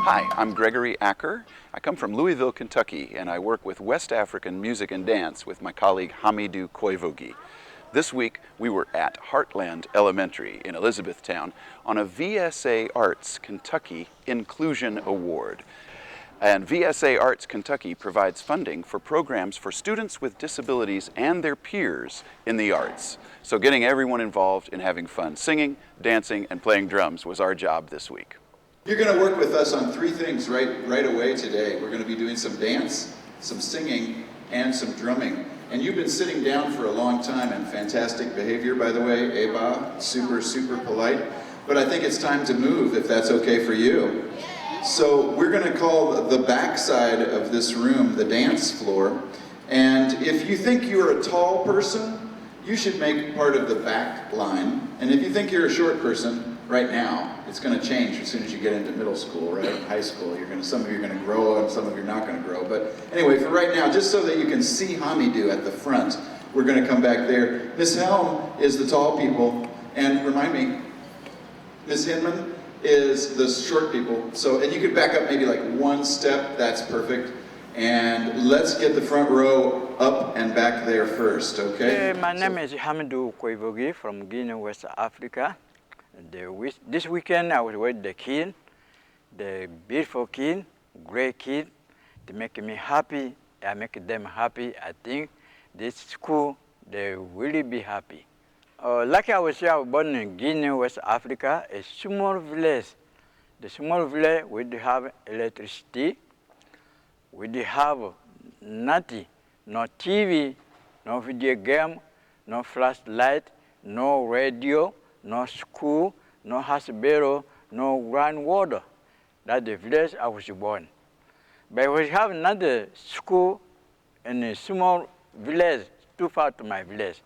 Hi, I'm Gregory Acker. I come from Louisville, Kentucky, and I work with West African music and dance with my colleague Hamidou Koivogi. This week, we were at Heartland Elementary in Elizabethtown on a VSA Arts Kentucky Inclusion Award. And VSA Arts Kentucky provides funding for programs for students with disabilities and their peers in the arts. So getting everyone involved in having fun singing, dancing, and playing drums was our job this week. You're going to work with us on three things right away today. We're going to be doing some dance, some singing, and some drumming. And you've been sitting down for a long time in fantastic behavior, by the way, Eba, super polite. But I think it's time to move, if that's okay for you. So we're going to call the back side of this room the dance floor. And if you think you're a tall person, you should make part of the back line. And if you think you're a short person, right now, it's going to change as soon as you get into middle school, right? High school, some of you are going to grow and some of you are not going to grow. But anyway, for right now, just so that you can see Hamidou at the front, we're going to come back there. Miss Helm is the tall people. And remind me, Miss Hinman is the short people. So, and you could back up maybe like one step, that's perfect. And let's get the front row up and back there first, okay? My name is Hamidou Koivogi from Guinea, West Africa. This weekend I was with the kid, the beautiful kid, great kid. They make me happy, I make them happy. I think this school, they really be happy. Like I was born in Guinea, West Africa, a small village. The small village, we do have electricity. We do have nothing, no TV, no video game, no flashlight, no radio, no school, no hospital, no groundwater. That's the village I was born. But we have another school in a small village, too far to my village.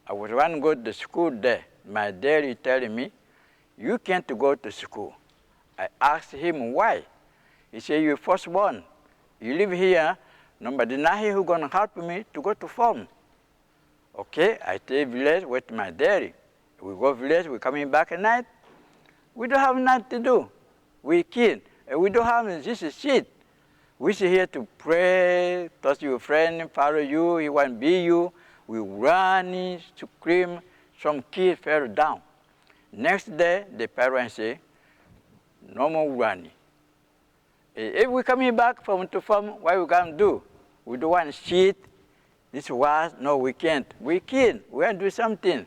I was going to go to school there. My daddy telling me, you can't go to school. I asked him why. He said, you're firstborn. You live here, nobody not here who's going to help me to go to farm. Okay, I stay village with my daddy. We go village, we're coming back at night. We don't have nothing to do. We kid, and we don't have this shit. We sit here to pray, touch your friend, follow you, he want to be you. We run, scream, some kid fell down. Next day, the parents say, no more running. If we're coming back from to farm, what we going to do? We don't want shit. This was, no, we can't. We kid, we want to do something.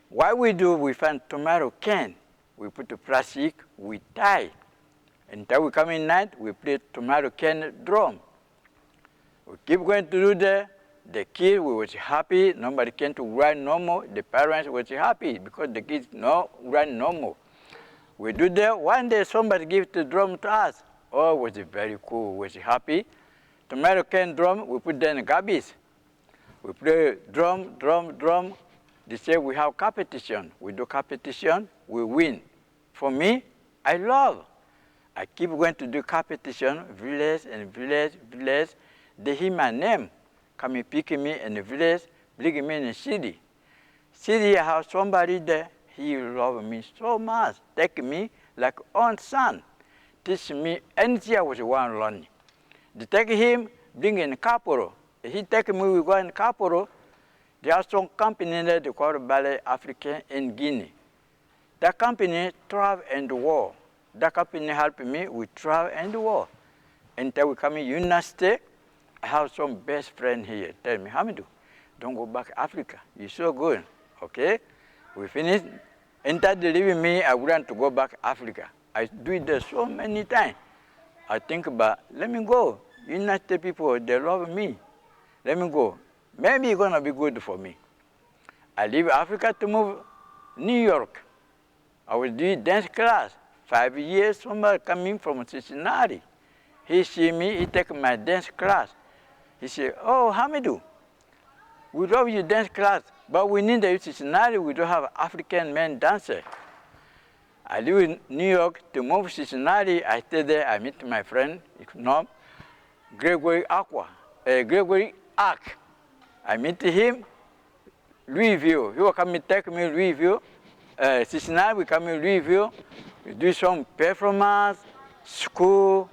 What we do, we find tomato can. We put the plastic, we tie. Until we come in night, we play tomato can drum. We keep going to do that. The kid was happy, nobody came to run no more. The parents was happy because the kids no run no more. We do that, one day somebody gave the drum to us. Oh, it was very cool, was happy. Tomato can drum, we put them in garbage. We play drum. They say we have competition. We do competition, we win. For me, I love. I keep going to do competition, village and village. They hear my name, come and pick me in the village, bring me in the city. City, I have somebody there, he loves me so much, take me like own son, teach me anything I was want to learn. They take him, bring in Caporo. He take me, we go in Caporo. There are some company there they call Ballet African in Guinea. That company travel and war. That company helped me with travel and war. Until we come in United States, I have some best friend here. Tell me, Hamidou, don't go back to Africa. You're so good. Okay? We finished. Until they leave me, I want to go back to Africa. I do it there so many times. I think about, let me go. United States people, they love me. Let me go. Maybe it's going to be good for me. I leave Africa to move New York. I was doing dance class. 5 years, somebody coming from Cincinnati. He see me, he take my dance class. He said, oh, Hamidou, we love your dance class, but we need a Cincinnati, we don't have African men dancer. I live in New York to move Cincinnati. I stay there, I meet my friend, Gregory Ack. I meet him, Louisville. He will come and take me Louisville. Cincinnati, we come in Louisville. We do some performance, school,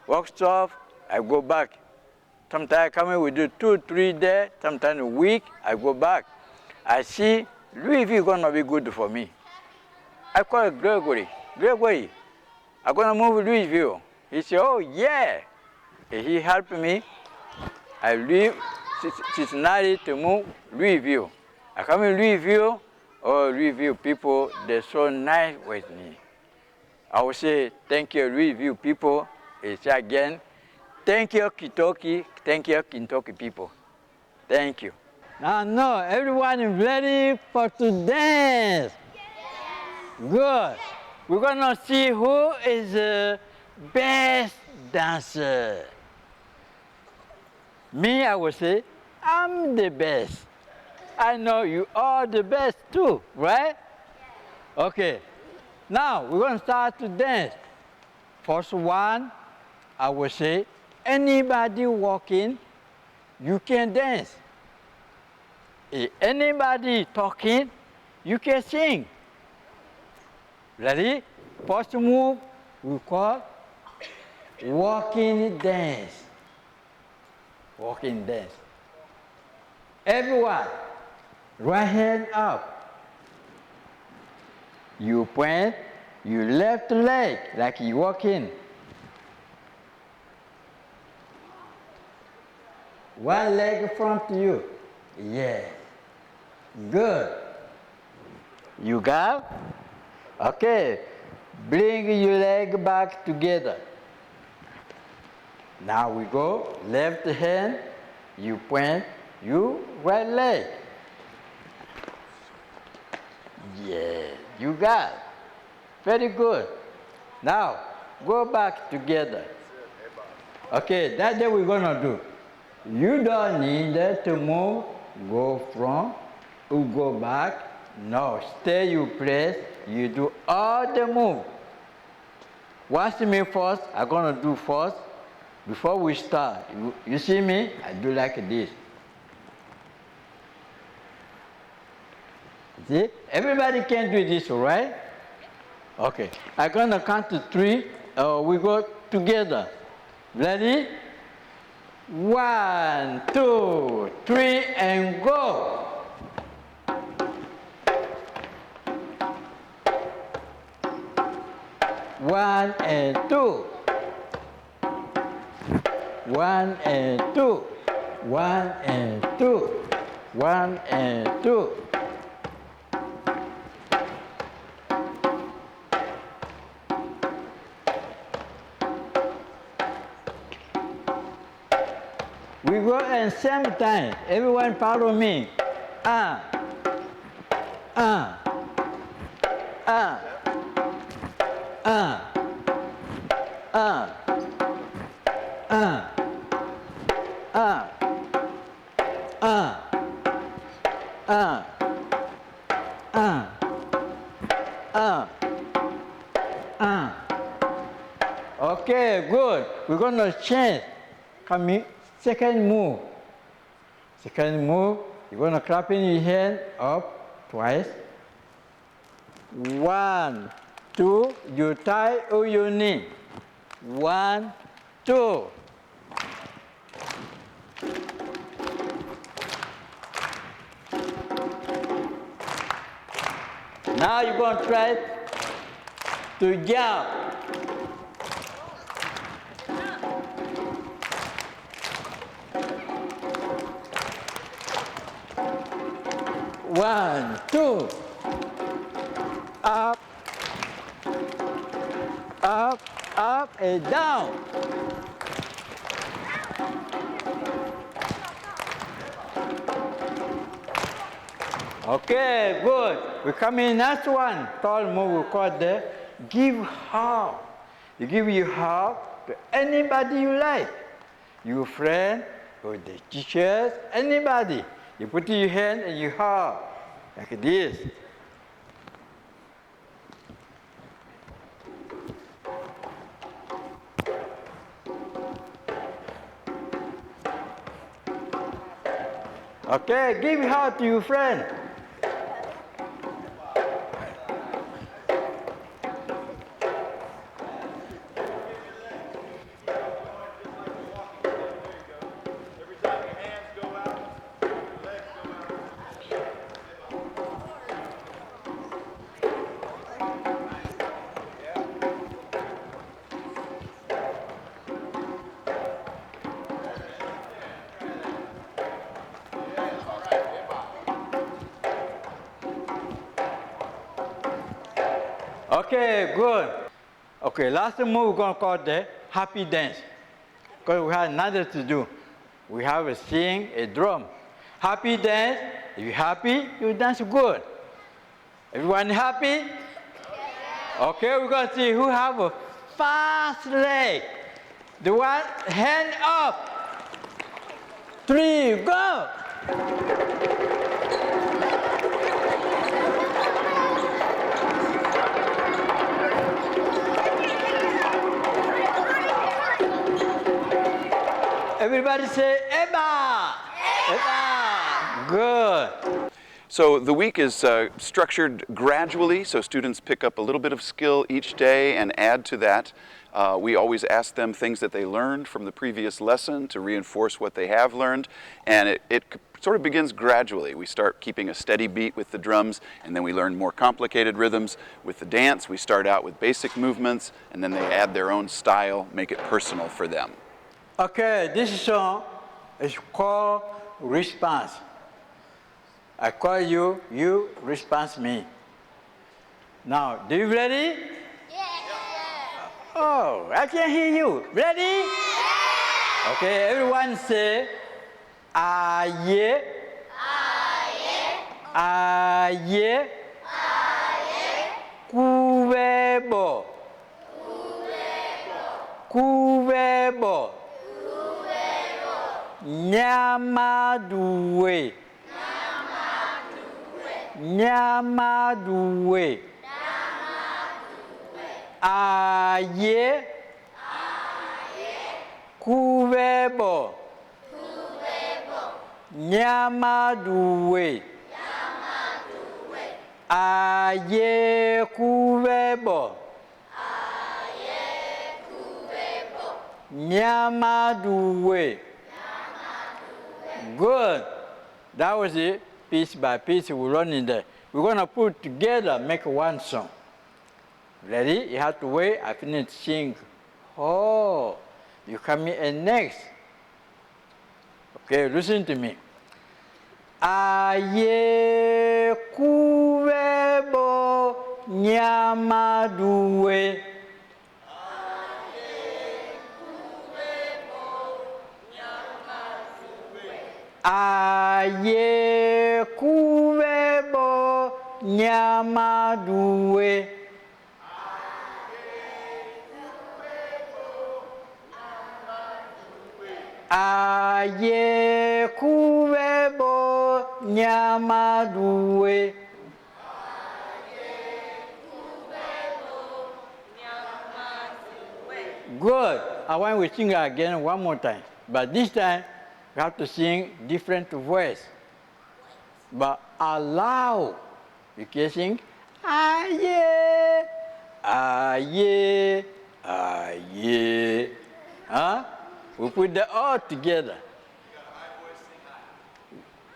workshop, I go back. Sometimes I come in, we do 2-3 days, sometimes a week, I go back. I see Louisville gonna be good for me. I call Gregory, I'm gonna move to Louisville. He said, oh yeah. And he helped me. I leave Cincinnati to move Louisville. I come in Louisville, oh Louisville people, they're so nice with me. I would say, thank you Louisville people. It's again, thank you Kentucky, thank you Kentucky people. Thank you. Now, everyone is ready for to dance. Good. We're gonna see who is the best dancer. Me, I would say, I'm the best. I know you are the best too, right? Okay. Now, we're gonna start to dance. First one, I would say, anybody walking, you can dance. If anybody talking, you can sing. Ready? First move, we call walking dance. Walking dance. Everyone, right hand up. You point your left leg like you walking. One leg front to you. Yes. Good. You got? Okay. Bring your leg back together. Now we go. Left hand, you point your right leg. Yeah, you got. Very good. Now, go back together. Okay, that's what we're gonna do. You don't need to move, go front, or go back. No, stay your place. You do all the move. Watch me first. I'm gonna do first. Before we start, you see me? I do like this. See? Everybody can do this, right? Okay. I'm gonna count to 3. We go together. Ready? 1, 2, 3, and go. One and two. 1 and 2. 1 and 2. 1 and 2. We go at the same time. Everyone follow me. Ah. Ah. Ah. Ah. Ah. Ah. Ah. Ah. Ah. Ah. Ah. Ah. Okay, good. We're gonna change. Come here. Second move. Second move, you're gonna clap in your hand up twice. 1, 2, you tie on your knee. 1, 2. Now you're gonna try to jump. One, two, up, up, up, and down. Okay, good. We come in next one. Tall move, we call the give hug. You give your hug to anybody you like. Your friend, or the teachers, anybody. You put your hand and you hug, like this. Okay, give a hug to your friend. Okay, good. Okay, last move we're going to call the happy dance. Because we have nothing to do. We have a sing, a drum. Happy dance. If you're happy, you dance good. Everyone happy? Okay, we're going to see who have a fast leg. The one, hand up. 3, go. Everybody say, Eba! Eba! Good. So the week is structured gradually, so students pick up a little bit of skill each day and add to that. We always ask them things that they learned from the previous lesson to reinforce what they have learned, and it sort of begins gradually. We start keeping a steady beat with the drums, and then we learn more complicated rhythms. With the dance, we start out with basic movements, and then they add their own style, make it personal for them. Okay, this song is called Response. I call you, you response me. Now, do you ready? Oh, I can hear you. Ready? Yeah. Okay, everyone say, aye, aye, Kuvebo, Kuvebo, Nyamadue, Nyamadue, aye, Kuvebo, Nyamadue, aye, Kuvebo, Nyamadue. Good. That was it. Piece by piece, we run in there. We're going to put together, make one song. Ready? You have to wait. I finish sing. Oh, you come in next. Okay, listen to me. Aye Kuvebo Nyamadue. Aye Kuvebo Nyamadue. Aye Kuvebo Nyamadue. Good. I want we sing again one more time. But this time, we have to sing different voice. But aloud. You can sing, aye, aye, aye. Huh? We put the all together.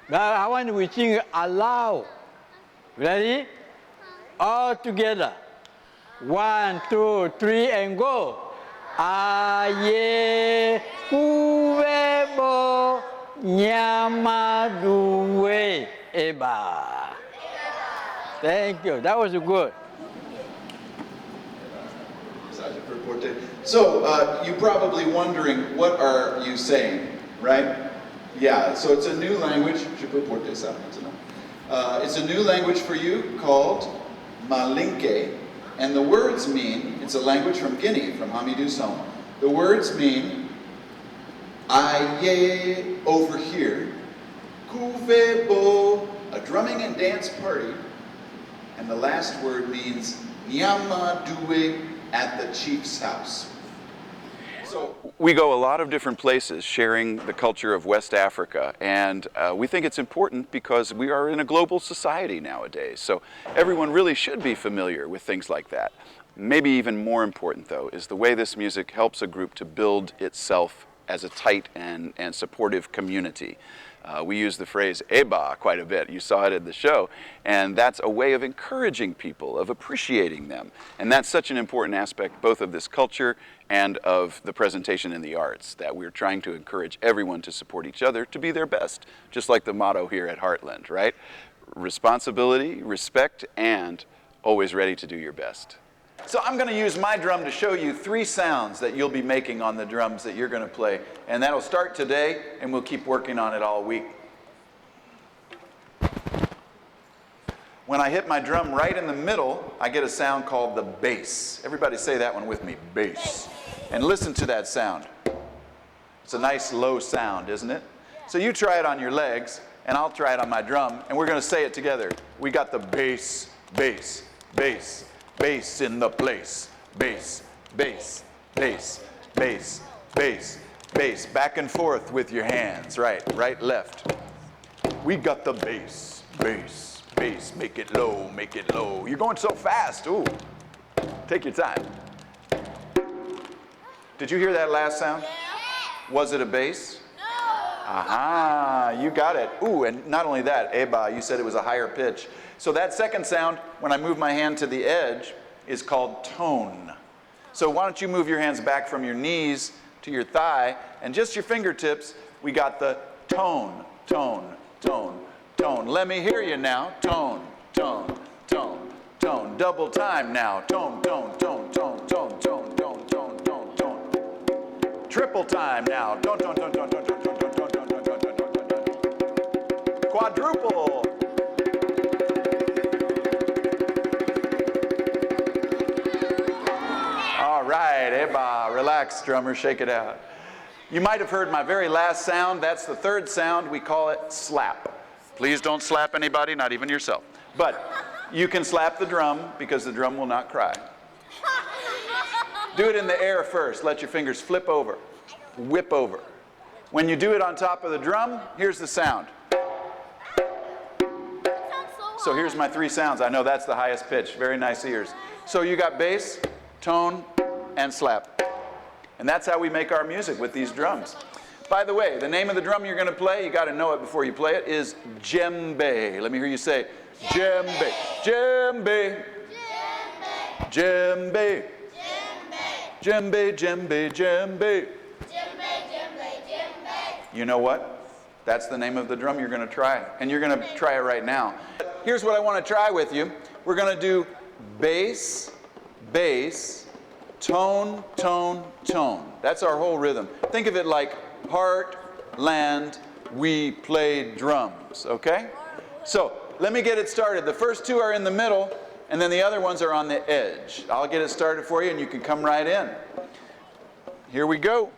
Now I want we sing aloud. Ready? All together. 1, 2, 3, and go. Aye, Kuvebo, Nyamadue, Eba. Thank you. That was good. So you're probably wondering, what are you saying, right? Yeah, so it's a new language. It's a new language for you called Malinke. And the words mean, it's a language from Guinea, from Hamidou's home. The words mean, aye, over here, Kuvebo, a drumming and dance party. And the last word means, Nyamadue, at the chief's house. So we go a lot of different places sharing the culture of West Africa, and we think it's important because we are in a global society nowadays, so everyone really should be familiar with things like that. Maybe even more important, though, is the way this music helps a group to build itself as a tight and supportive community. We use the phrase Eba quite a bit. You saw it in the show. And that's a way of encouraging people, of appreciating them. And that's such an important aspect both of this culture and of the presentation in the arts, that we're trying to encourage everyone to support each other to be their best, just like the motto here at Heartland, right? Responsibility, respect, and always ready to do your best. So I'm going to use my drum to show you 3 sounds that you'll be making on the drums that you're going to play. And that'll start today, and we'll keep working on it all week. When I hit my drum right in the middle, I get a sound called the bass. Everybody say that one with me, bass. And listen to that sound. It's a nice low sound, isn't it? So you try it on your legs, and I'll try it on my drum, and we're going to say it together. We got the bass, bass, bass, bass in the place. Bass, bass, bass, bass, bass, bass. Back and forth with your hands, right, left. We got the bass, bass, bass. Make it low, make it low. You're going so fast, ooh. Take your time. Did you hear that last sound? Was it a bass? Aha, you got it. Ooh, and not only that, eba, you said it was a higher pitch. So that second sound, when I move my hand to the edge, is called tone. So why don't you move your hands back from your knees to your thigh, and just your fingertips, we got the tone, tone, tone, tone. Let me hear you now. Tone, tone, tone, tone. Double time now. Tone, tone, tone, tone, tone, tone, tone, tone, tone, tone. Triple time now. Tone, tone, tone, tone, tone, tone, tone, tone, tone, tone, tone, tone, tone, tone. Quadruple. All right, eba, relax, drummer, shake it out. You might have heard my very last sound. That's the third sound. We call it slap. Please don't slap anybody, not even yourself. But you can slap the drum because the drum will not cry. Do it in the air first. Let your fingers flip over, whip over. When you do it on top of the drum, here's the sound. So here's my 3 sounds. I know that's the highest pitch. Very nice ears. So you got bass, tone, and slap. And that's how we make our music with these drums. By the way, the name of the drum you're going to play, you got to know it before you play it, is djembe. Let me hear you say djembe, djembe, djembe, djembe, djembe, djembe. You know what? That's the name of the drum you're going to try. And you're going to try it right now. Here's what I want to try with you. We're going to do bass, bass, tone, tone, tone. That's our whole rhythm. Think of it like Heartland, we play drums, okay? So let me get it started. The first 2 are in the middle, and then the other ones are on the edge. I'll get it started for you, and you can come right in. Here we go.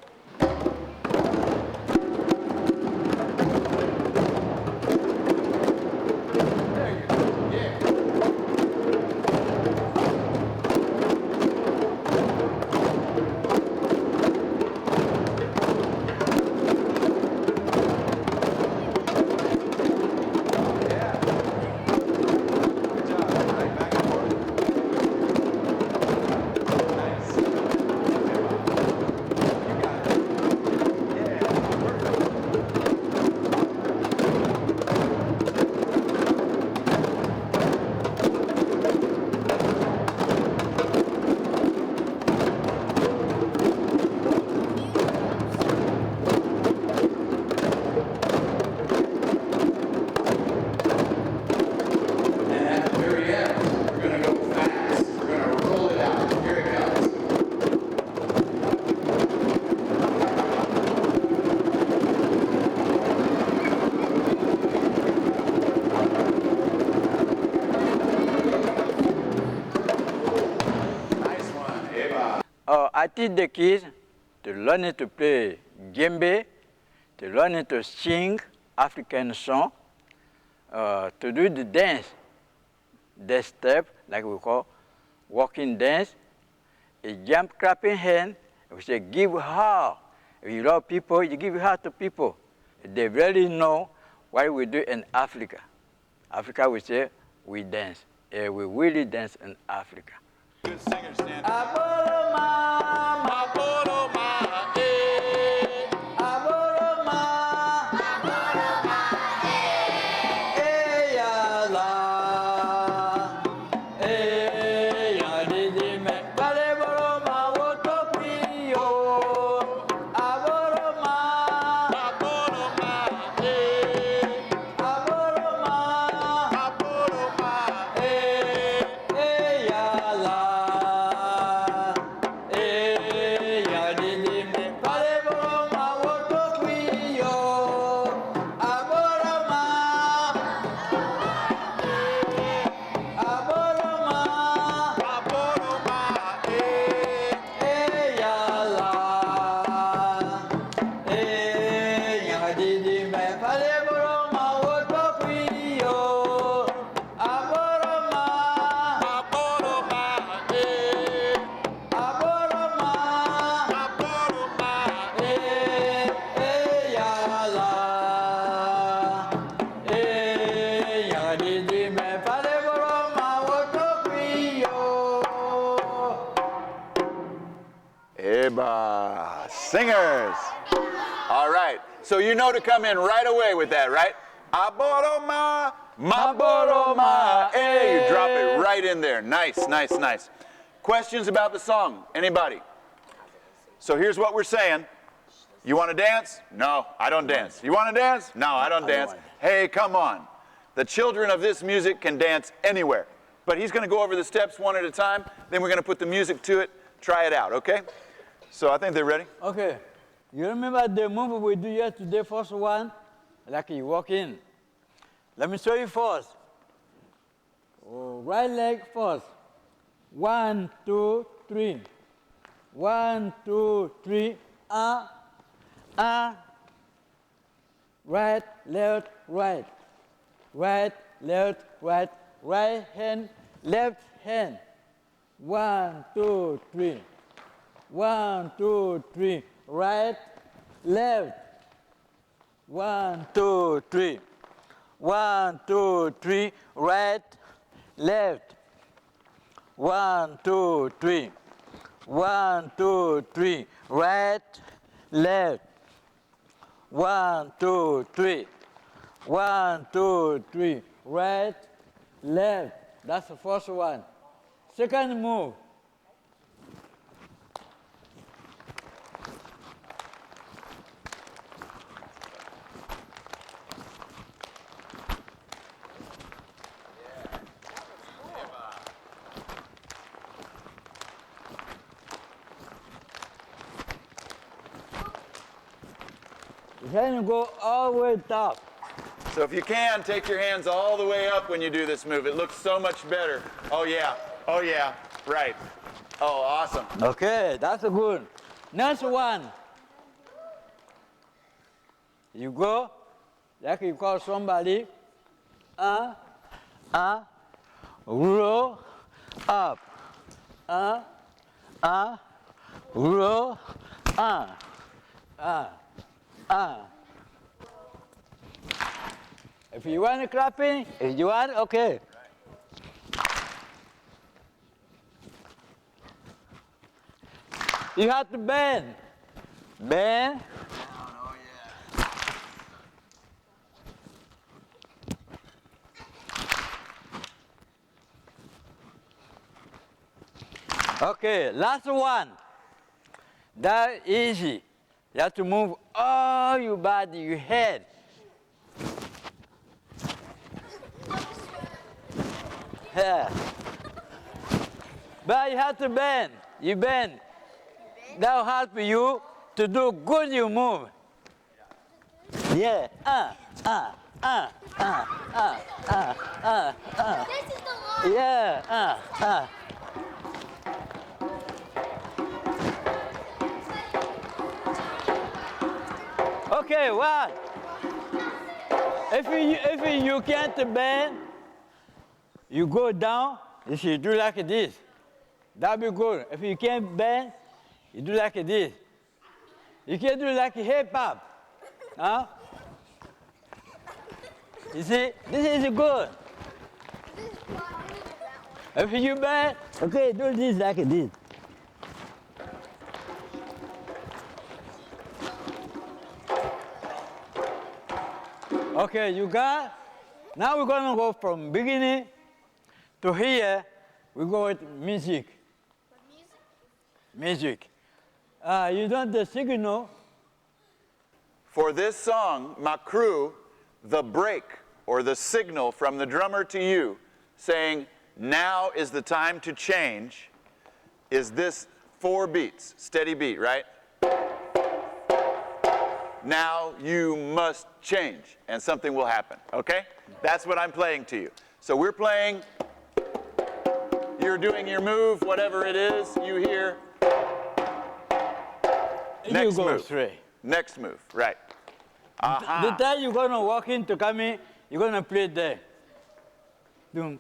I teach the kids to learn to play djembe, to learn to sing African song, to do the dance, the step, like we call walking dance, a jump, clapping hand. We say give heart. If you love people, you give heart to people. They really know what we do in Africa. Africa, we say we dance. We really dance in Africa. Good singer, stand. Eba. Singers. All right. So you know to come in right away with that, right? Aboroma, maboroma, eh. You drop it right in there. Nice, nice, nice. Questions about the song? Anybody? So here's what we're saying. You want to dance? No, I don't dance. You want to dance? No, I don't dance. Hey, come on. The children of this music can dance anywhere. But he's going to go over the steps one at a time. Then we're going to put the music to it. Try it out, okay? So I think they're ready. Okay. You remember the move we do yesterday, first one? Like you walk in. Let me show you first. Oh, right leg first. 1, 2, 3. 1, 2, 3. Right, left, right. Right, left, right. Right hand, left hand. 1, 2, 3. 1, 2, 3. Right, left. 1, 2, 3. 1, 2, 3. Right, left. 1, 2, 3. 1, 2, 3. Right, left. 1, 2, 3. 1, 2, 3. Right, left. That's the first one. Second move. Then go all the way top. So if you can, take your hands all the way up when you do this move. It looks so much better. Oh, yeah. Oh, yeah. Right. Oh, awesome. Okay, that's good. Next one. You go, like you call somebody, roll up, roll, If you want clapping, if you want, okay. You have to bend. Bend. Okay, last one. That's easy. You have to move all your body, your head. Yeah. But you have to bend. You bend. That will help you to do good you move. Yeah. This is the line. Yeah. Okay, what? If you can't bend, you go down. If you do like this, that'll be good. If you can't bend, you do like this. You can do like hip hop. Huh? You see, this is good. If you bend, okay, do this like this. Okay, you got? Now we're gonna go from beginning to here. We go with music. What music? Music. You don't the signal. For this song, my crew, the break or the signal from the drummer to you saying, now is the time to change, is this 4 beats, steady beat, right? Now you must change, and something will happen, okay? That's what I'm playing to you. So we're playing, you're doing your move, whatever it is, you hear. Next you go move. straight. Next move, right. The time you're gonna walk in to come in, you're gonna play there. You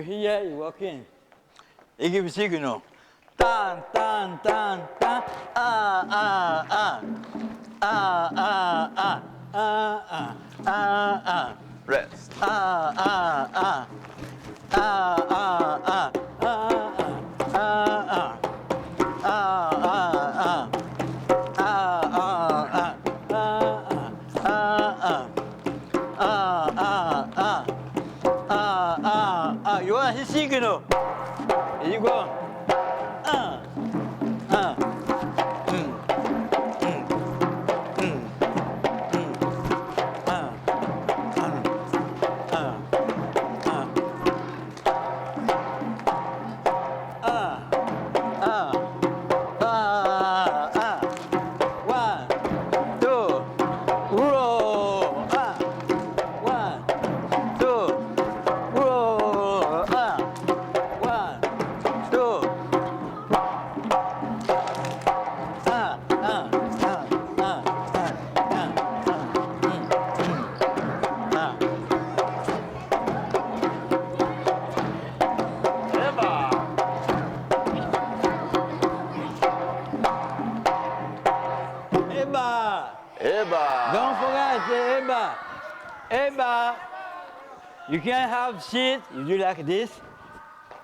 hear, you walk in. It gives signal. Tan, tan, tan, tan, Rest. Signal. Here you go. Don't forget Eba. Eba. You can have seat. You do like this.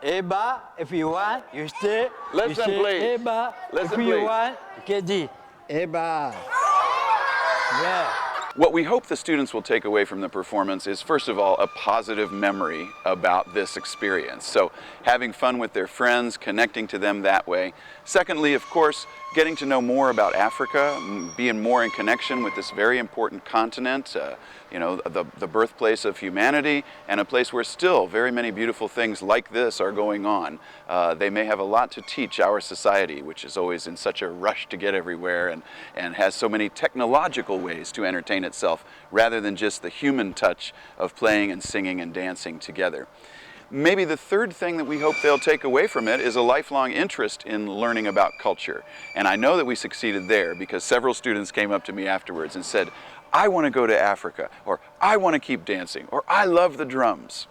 Eba. If you want, you stay. Listen, you say please. Eba. Listen, if you please. want, you can do Eba. Yeah. What we hope the students will take away from the performance is, first of all, a positive memory about this experience. So having fun with their friends, connecting to them that way. Secondly, of course, getting to know more about Africa, being more in connection with this very important continent, you know, the birthplace of humanity, and a place where still very many beautiful things like this are going on. They may have a lot to teach our society, which is always in such a rush to get everywhere and has so many technological ways to entertain itself rather than just the human touch of playing and singing and dancing together. Maybe the third thing that we hope they'll take away from it is a lifelong interest in learning about culture. And I know that we succeeded there because several students came up to me afterwards and said, I want to go to Africa, or I want to keep dancing, or I love the drums.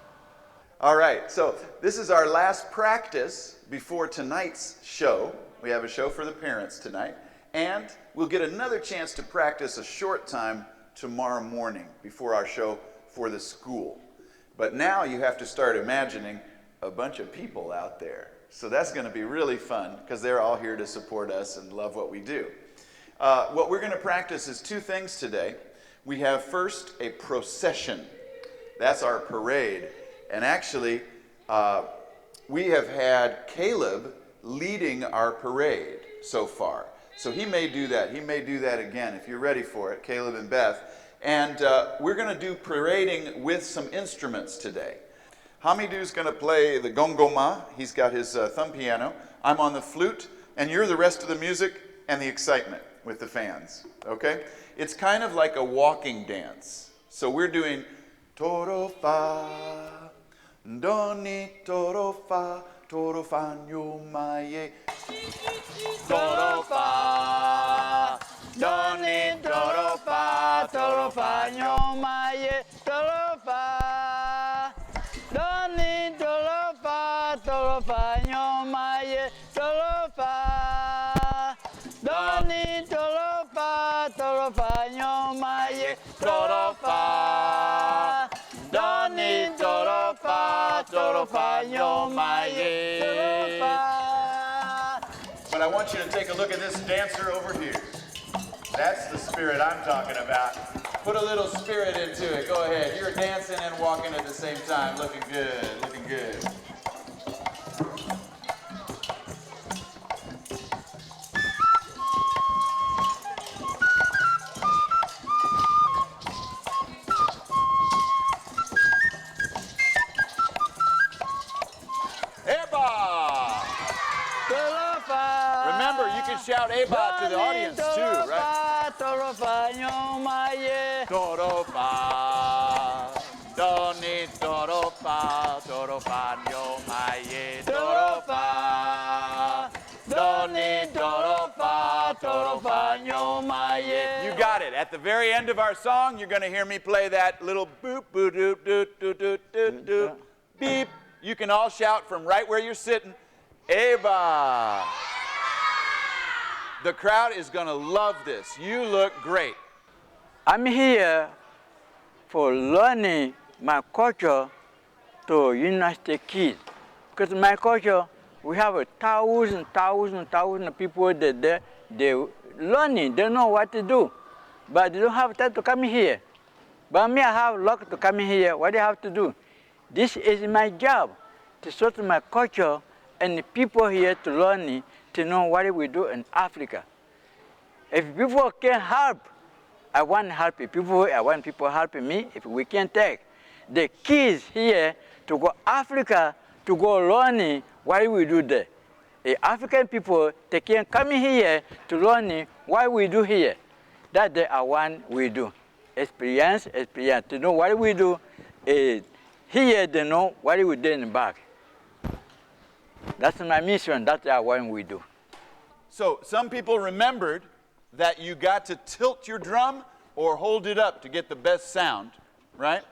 All right, so this is our last practice before tonight's show. We have a show for the parents tonight, and we'll get another chance to practice a short time tomorrow morning before our show for the school. But now you have to start imagining a bunch of people out there. So that's going to be really fun because they're all here to support us and love what we do. What we're going to practice is two things today. We have first a procession. That's our parade. And actually, we have had Caleb leading our parade so far. So he may do that. He may do that again if you're ready for it, Caleb and Beth. And we're going to do parading with some instruments today. Hamidou's going to play the gongoma. He's got his thumb piano. I'm on the flute. And you're the rest of the music and the excitement with the fans. Okay? It's kind of like a walking dance. So we're doing Toro fa, doni toro fa nyo maye. Toro fa, doni toro fa nyo maye. Toro fa, doni toro fa nyo maye. Toro fa, doni toro fa nyo maye. Toro fa, doni toro fa nyo maye. But I want you to take a look at this dancer over here. That's the spirit I'm talking about. Put a little spirit into it. Go ahead. You're dancing and walking at the same time. Looking good, looking good. Remember, you can shout Eba to the audience too, right? Torofa, doni torofa, torofa nyomaye. Torofa, doni torofa, torofa nyomaye. You got it. At the very end of our song, you're going to hear me play that little boop, boop, doop, doop, doop, doop, doop, doop, beep. You can all shout from right where you're sitting, Eba. The crowd is going to love this. You look great. I'm here for learning my culture to United kids. Because my culture, we have 1,000 of people that they're learning, they know what to do. But they don't have time to come here. But me, I have luck to come here. What do I have to do? This is my job, to show to my culture and the people here to learn, to know what we do in Africa. If people can help, I want to help people. I want people helping me. If we can take the kids here to go Africa to go learning what we do there. The African people, they can come here to learn what we do here. That's the want we do. Experience, to know what we do. Here they know what we do in the back. That's my mission. That's what we do. So some people remembered that you got to tilt your drum or hold it up to get the best sound, right?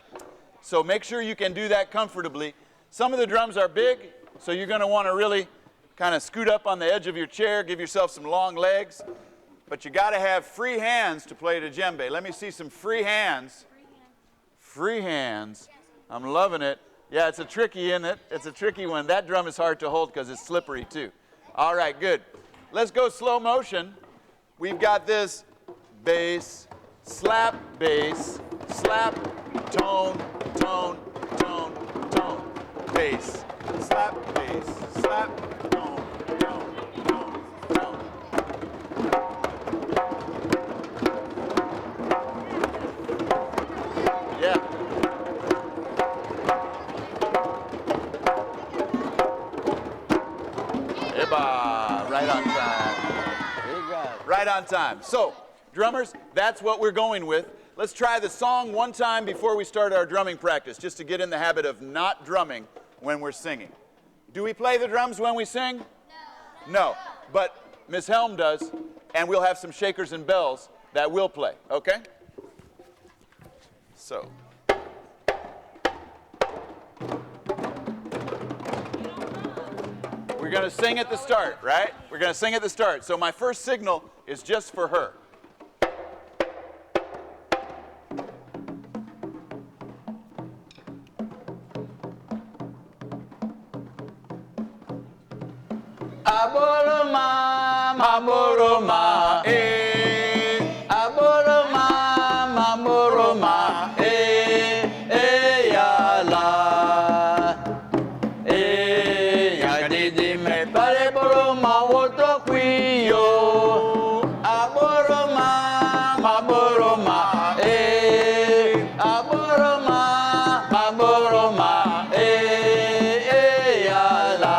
So make sure you can do that comfortably. Some of the drums are big, so you're going to want to really kind of scoot up on the edge of your chair, give yourself some long legs, but you got to have free hands to play the djembe. Let me see some free hands. Free hands. I'm loving it. Yeah, it's a tricky, isn't it? It's a tricky one. That drum is hard to hold because it's slippery too. All right, good. Let's go slow motion. We've got this bass, slap, tone, tone, tone, tone, bass, slap, tone, tone, tone, tone. Yeah. Eba, right on time. Right on time. So, drummers, that's what we're going with. Let's try the song one time before we start our drumming practice, just to get in the habit of not drumming when we're singing. Do we play the drums when we sing? No. But Miss Helm does, and we'll have some shakers and bells that will play, okay? So. We're going to sing at the start, right? We're going to sing at the start. So my first signal is just for her. Aboroma, maboroma, aboroma, maboroma, yala. Yadidi me pare boroma woto kuyo. Aboroma, maboroma, aboroma, maboroma, yala.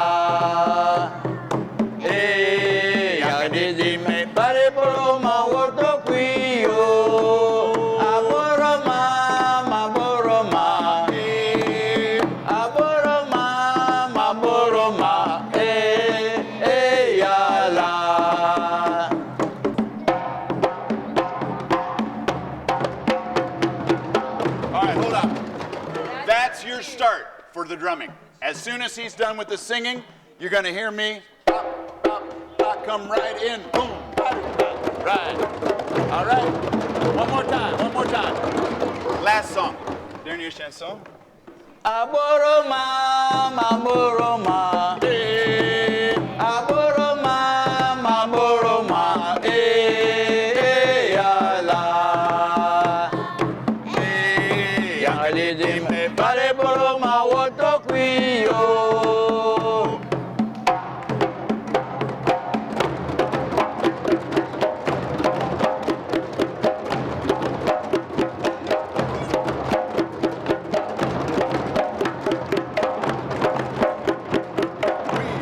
Yadidi me pare boroma woto kuyo. Aboroma, maboroma, aboroma, maboroma, yala. All right, hold on. That's your start for the drumming. As soon as he's done with the singing, you're going to hear me pop, pop, pop, come right in. Boom, right. All right. One more time. Last song. Dernier chanson. Aboroma, maboroma, aboroma, maboroma, yala. Yalidi me pare boroma woto kuyo.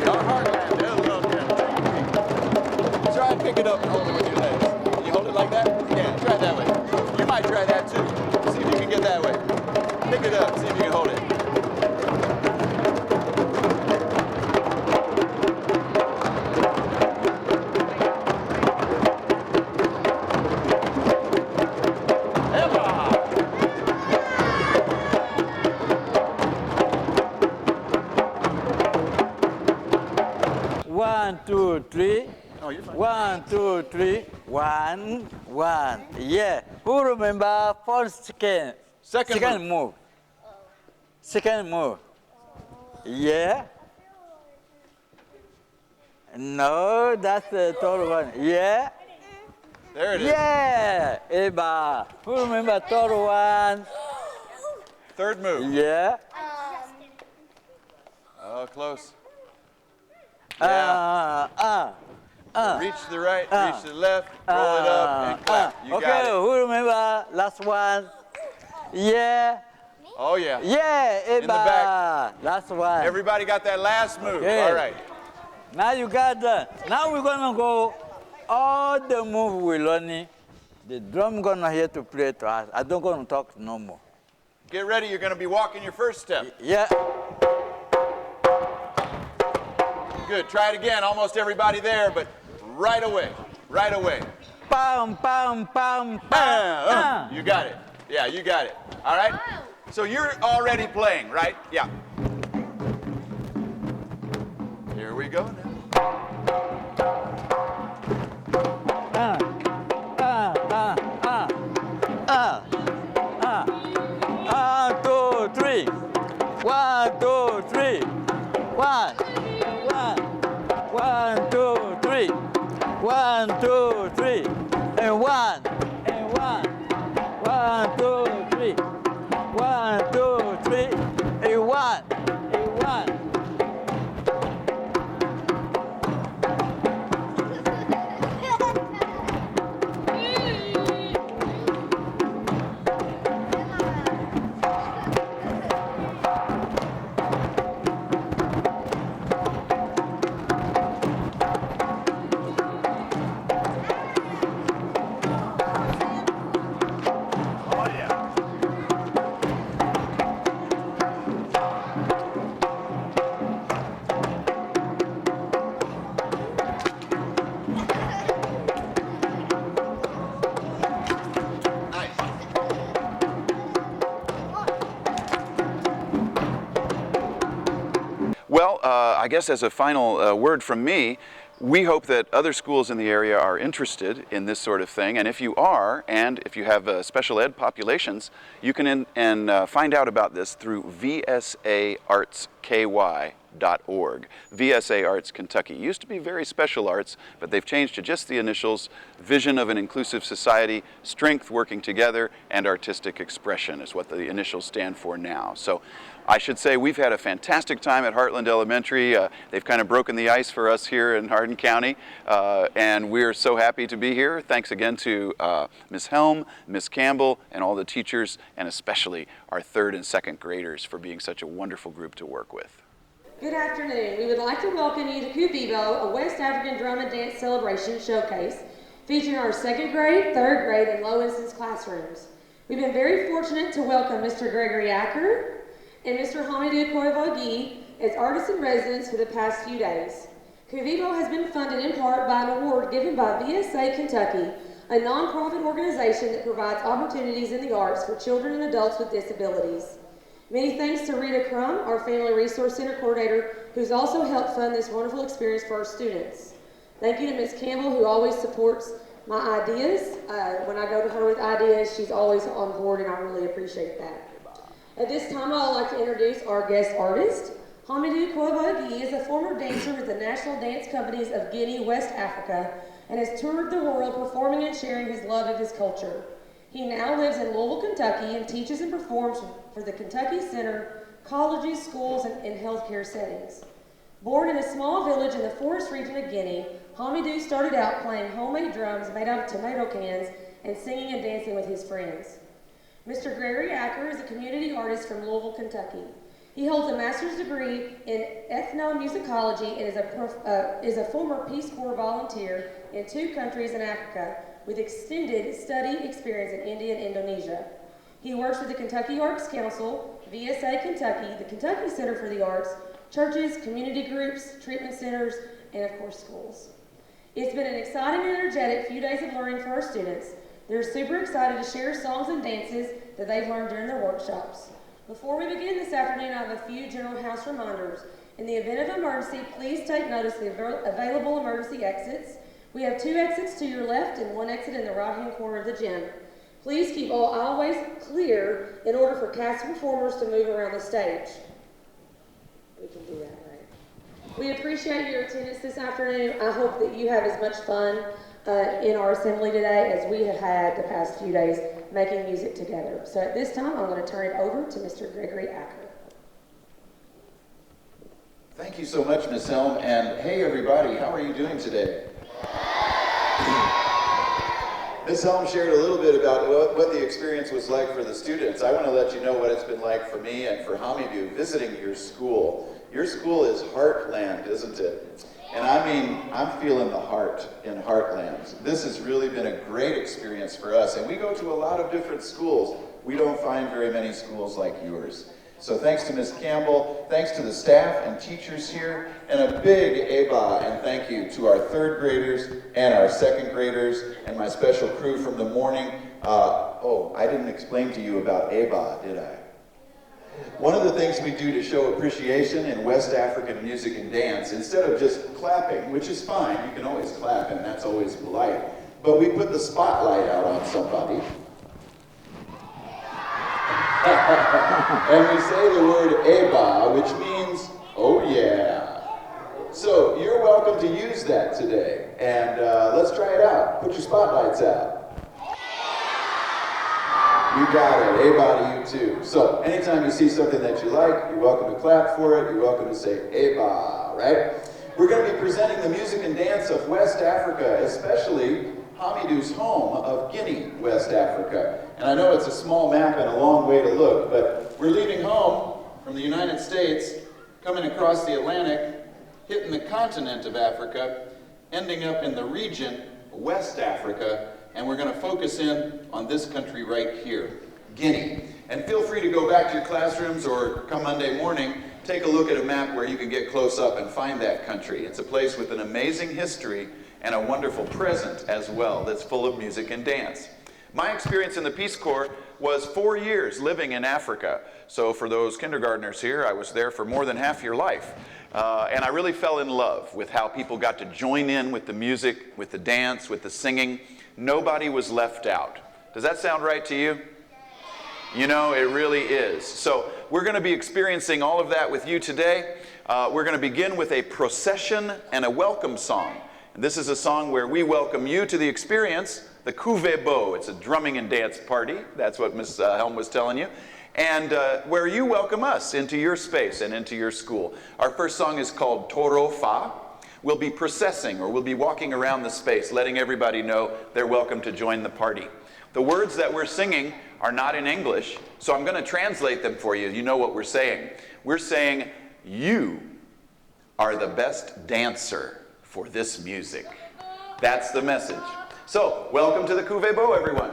Our Heartland, try and pick it up and hold it with your legs. Can you hold it like that? Yeah, try it that way. You might try that too. See if you can get that way. Pick it up, see if you can hold it. One, two, three. Oh, you're fine. 1, 2, 3. 1, 1. Yeah. Who remember first second? Second move. Second move. Yeah. No, that's the third one. Yeah. There it is. Yeah. Eba. Who remember third one? Third move. Yeah. Oh, close. Yeah. Reach to the right, reach to the left, roll it up, and clap. You okay, got it. who remember last one? Yeah. Oh, yeah. Yeah, In the back. Last one. Everybody got that last move. Okay. All right. Now you got that. Now we're gonna go all the move we learning. The drum gonna here to play to us. I don't gonna talk no more. Get ready. You're going to be walking your first step. Yeah. Good. Try it again. Almost everybody there, but right away. Right away. Pam, pam, pam, pam. You got it. Yeah, you got it. All right? So you're already playing, right? Yeah. Here we go now. 1, 2, 3. 1, 2, 3. 1, 2, 3. 1, 2, 3. And 1. 1, 2, 3. 1, 2, 3. And 1. Well, I guess as a final word from me, we hope that other schools in the area are interested in this sort of thing, and if you are, and if you have special ed populations, you can find out about this through vsaartsky.org. VSA Arts Kentucky. Used to be very special arts, but they've changed to just the initials: vision of an inclusive society, strength working together, and artistic expression is what the initials stand for now. So I should say we've had a fantastic time at Heartland Elementary. They've kind of broken the ice for us here in Hardin County, and we're so happy to be here. Thanks again to Ms. Helm, Ms. Campbell, and all the teachers, and especially our 3rd and 2nd graders for being such a wonderful group to work with. Good afternoon. We would like to welcome you to Kuvebo, a West African drum and dance celebration showcase featuring our 2nd grade, 3rd grade, and low instance classrooms. We've been very fortunate to welcome Mr. Gregory Acker and Mr. Hamidou Kouivogi as artists in residence for the past few days. Kuvebo has been funded in part by an award given by VSA Kentucky, a nonprofit organization that provides opportunities in the arts for children and adults with disabilities. Many thanks to Rita Crum, our Family Resource Center coordinator, who's also helped fund this wonderful experience for our students. Thank you to Ms. Campbell, who always supports my ideas. When I go to her with ideas, she's always on board, and I really appreciate that. At this time, I would like to introduce our guest artist. Hamidou Kouivogi is a former dancer with the National Dance Companies of Guinea, West Africa, and has toured the world performing and sharing his love of his culture. He now lives in Louisville, Kentucky, and teaches and performs for the Kentucky Center, colleges, schools, and healthcare settings. Born in a small village in the forest region of Guinea, Hamidou started out playing homemade drums made out of tomato cans and singing and dancing with his friends. Mr. Gregory Acker is a community artist from Louisville, Kentucky. He holds a master's degree in ethnomusicology and is a former Peace Corps volunteer in 2 countries in Africa with extended study experience in India and Indonesia. He works with the Kentucky Arts Council, VSA Kentucky, the Kentucky Center for the Arts, churches, community groups, treatment centers, and of course schools. It's been an exciting and energetic few days of learning for our students. They're super excited to share songs and dances that they've learned during their workshops. Before we begin this afternoon, I have a few general house reminders. In the event of emergency, please take notice of the available emergency exits. We have 2 exits to your left and 1 exit in the right-hand corner of the gym. Please keep all aisleways clear in order for cast and performers to move around the stage. We can do that, right? We appreciate your attendance this afternoon. I hope that you have as much fun in our assembly today as we have had the past few days making music together. So at this time, I'm going to turn it over to Mr. Gregory Acker. Thank you so much, Ms. Helm. And hey, everybody, how are you doing today? Ms. Helm shared a little bit about what the experience was like for the students. I want to let you know what it's been like for me and for Hamidou visiting your school. Your school is Heartland, isn't it? And I mean, I'm feeling the heart in Heartland. This has really been a great experience for us. And we go to a lot of different schools. We don't find very many schools like yours. So thanks to Ms. Campbell, thanks to the staff and teachers here, and a big eba and thank you to our third graders and our second graders and my special crew from the morning. I didn't explain to you about eba, did I? One of the things we do to show appreciation in West African music and dance, instead of just clapping, which is fine, you can always clap and that's always polite, but we put the spotlight out on somebody. And we say the word eba, which means, oh yeah. So you're welcome to use that today. And let's try it out. Put your spotlights out. You got it. Eba to you too. So anytime you see something that you like, you're welcome to clap for it. You're welcome to say eba, right? We're going to be presenting the music and dance of West Africa, especially Hamidou's home of Guinea, West Africa. And I know it's a small map and a long way to look, but we're leaving home from the United States, coming across the Atlantic, hitting the continent of Africa, ending up in the region, West Africa, and we're going to focus in on this country right here, Guinea. And feel free to go back to your classrooms or come Monday morning, take a look at a map where you can get close up and find that country. It's a place with an amazing history and a wonderful present as well that's full of music and dance. My experience in the Peace Corps was 4 years living in Africa. So for those kindergartners here, I was there for more than half your life. And I really fell in love with how people got to join in with the music, with the dance, with the singing. Nobody was left out. Does that sound right to you? You know, it really is. So we're going to be experiencing all of that with you today. We're going to begin with a procession and a welcome song. And this is a song where we welcome you to the experience, the Kuvebo. It's a drumming and dance party. That's what Ms. Helm was telling you. And where you welcome us into your space and into your school. Our first song is called Toro Fa. We'll be processing, or we'll be walking around the space, letting everybody know they're welcome to join the party. The words that we're singing are not in English, so I'm going to translate them for you. You know what we're saying. We're saying, you are the best dancer for this music. That's the message. So, welcome to the Kuvebo, everyone.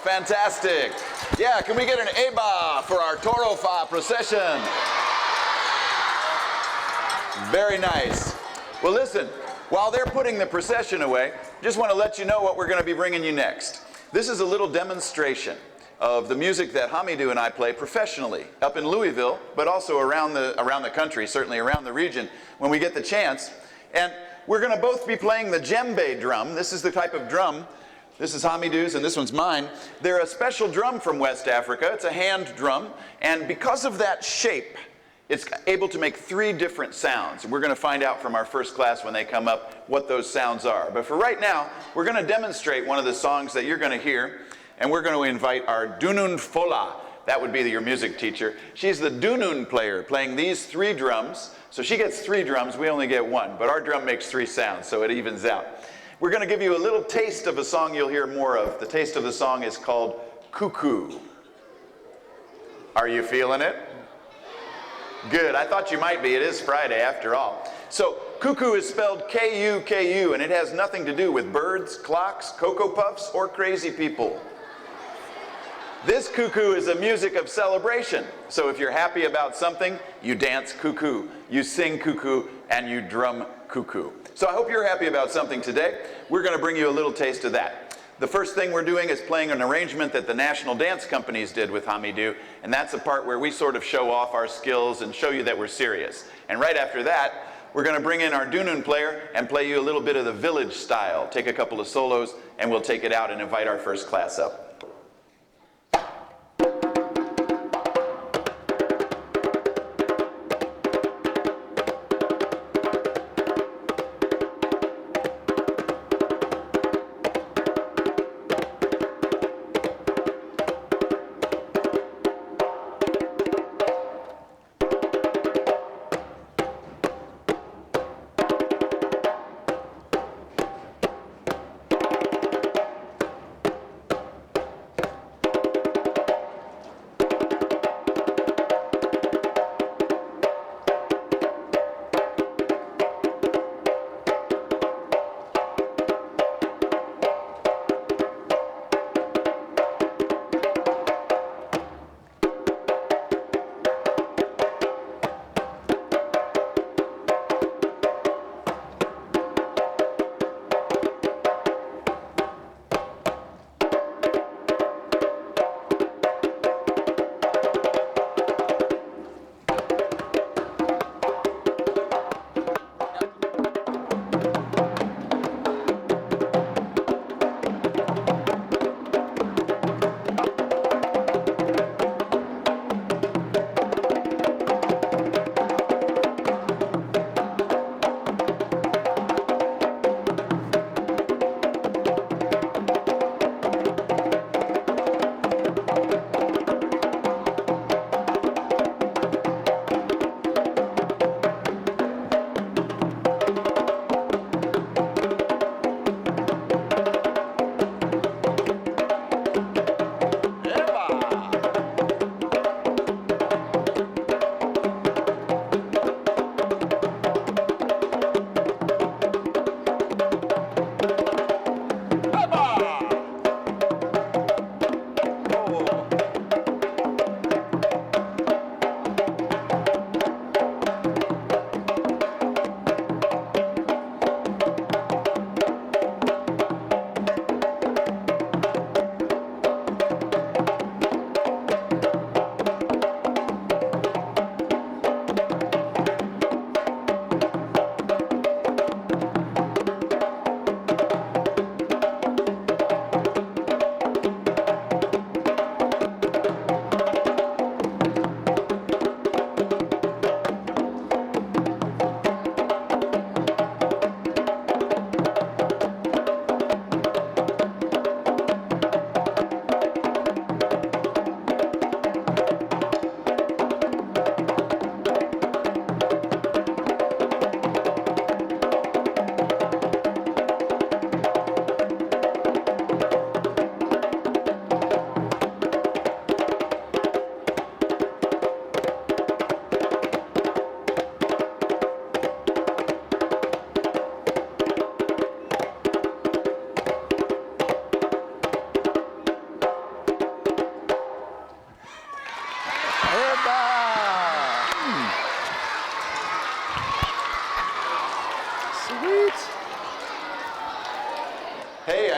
fantastic. Yeah, can we get an Eba for our Toro Fa procession? Very nice. Well, listen, while they're putting the procession away, just want to let you know what we're going to be bringing you next. This is a little demonstration of the music that Hamidou and I play professionally up in Louisville, but also around the country, certainly around the region when we get the chance. And we're going to both be playing the djembe drum. This is the type of drum. This is Hamidou's and this one's mine. They're a special drum from West Africa. It's a hand drum. And because of that shape, it's able to make 3 different sounds. And we're going to find out from our first class when they come up what those sounds are. But for right now, we're going to demonstrate one of the songs that you're going to hear. And we're going to invite our Dunun Fola. That would be your music teacher. She's the Dunun player, playing these 3 drums. So she gets 3 drums, we only get 1. But our drum makes 3 sounds, so it evens out. We're going to give you a little taste of a song you'll hear more of. The taste of the song is called Cuckoo. Are you feeling it? Good, I thought you might be. It is Friday after all. So cuckoo is spelled K-U-K-U, and it has nothing to do with birds, clocks, Cocoa Puffs, or crazy people. This cuckoo is a music of celebration. So if you're happy about something, you dance cuckoo, you sing cuckoo, and you drum cuckoo. So I hope you're happy about something today. We're going to bring you a little taste of that. The first thing we're doing is playing an arrangement that the national dance companies did with Hamidou, and that's the part where we sort of show off our skills and show you that we're serious. And right after that, we're going to bring in our Dunun player and play you a little bit of the village style. Take a couple of solos, and we'll take it out and invite our first class up.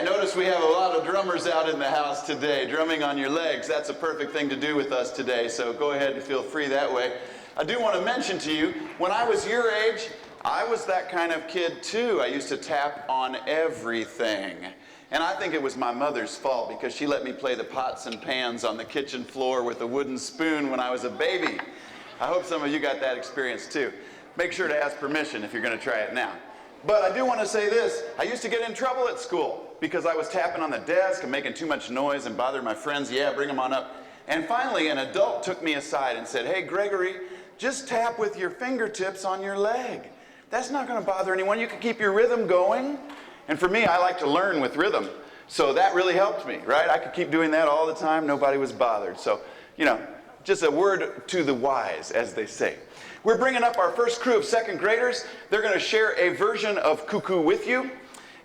I notice we have a lot of drummers out in the house today, drumming on your legs. That's a perfect thing to do with us today, so go ahead and feel free that way. I do want to mention to you, when I was your age, I was that kind of kid too. I used to tap on everything. And I think it was my mother's fault because she let me play the pots and pans on the kitchen floor with a wooden spoon when I was a baby. I hope some of you got that experience too. Make sure to ask permission if you're going to try it now. But I do want to say this. I used to get in trouble at school because I was tapping on the desk and making too much noise and bothering my friends. Yeah, bring them on up. And finally, an adult took me aside and said, "Hey, Gregory, just tap with your fingertips on your leg. That's not going to bother anyone. You can keep your rhythm going." And for me, I like to learn with rhythm. So that really helped me, right? I could keep doing that all the time. Nobody was bothered. So, you know, just a word to the wise, as they say. We're bringing up our first crew of second graders. They're going to share a version of Cuckoo with you.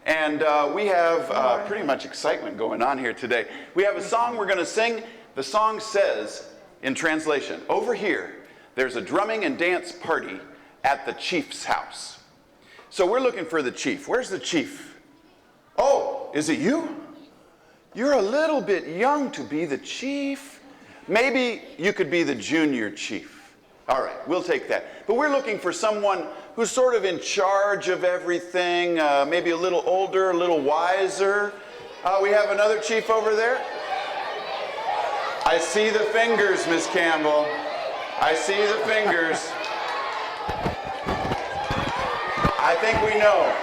And we have pretty much excitement going on here today. We have a song we're going to sing. The song says, in translation, "Over here, there's a drumming and dance party at the chief's house." So we're looking for the chief. Where's the chief? Oh, is it you? You're a little bit young to be the chief. Maybe you could be the junior chief. All right, we'll take that. But we're looking for someone who's sort of in charge of everything, maybe a little older, a little wiser. We have another chief over there. I see the fingers, Miss Campbell. I see the fingers. I think we know.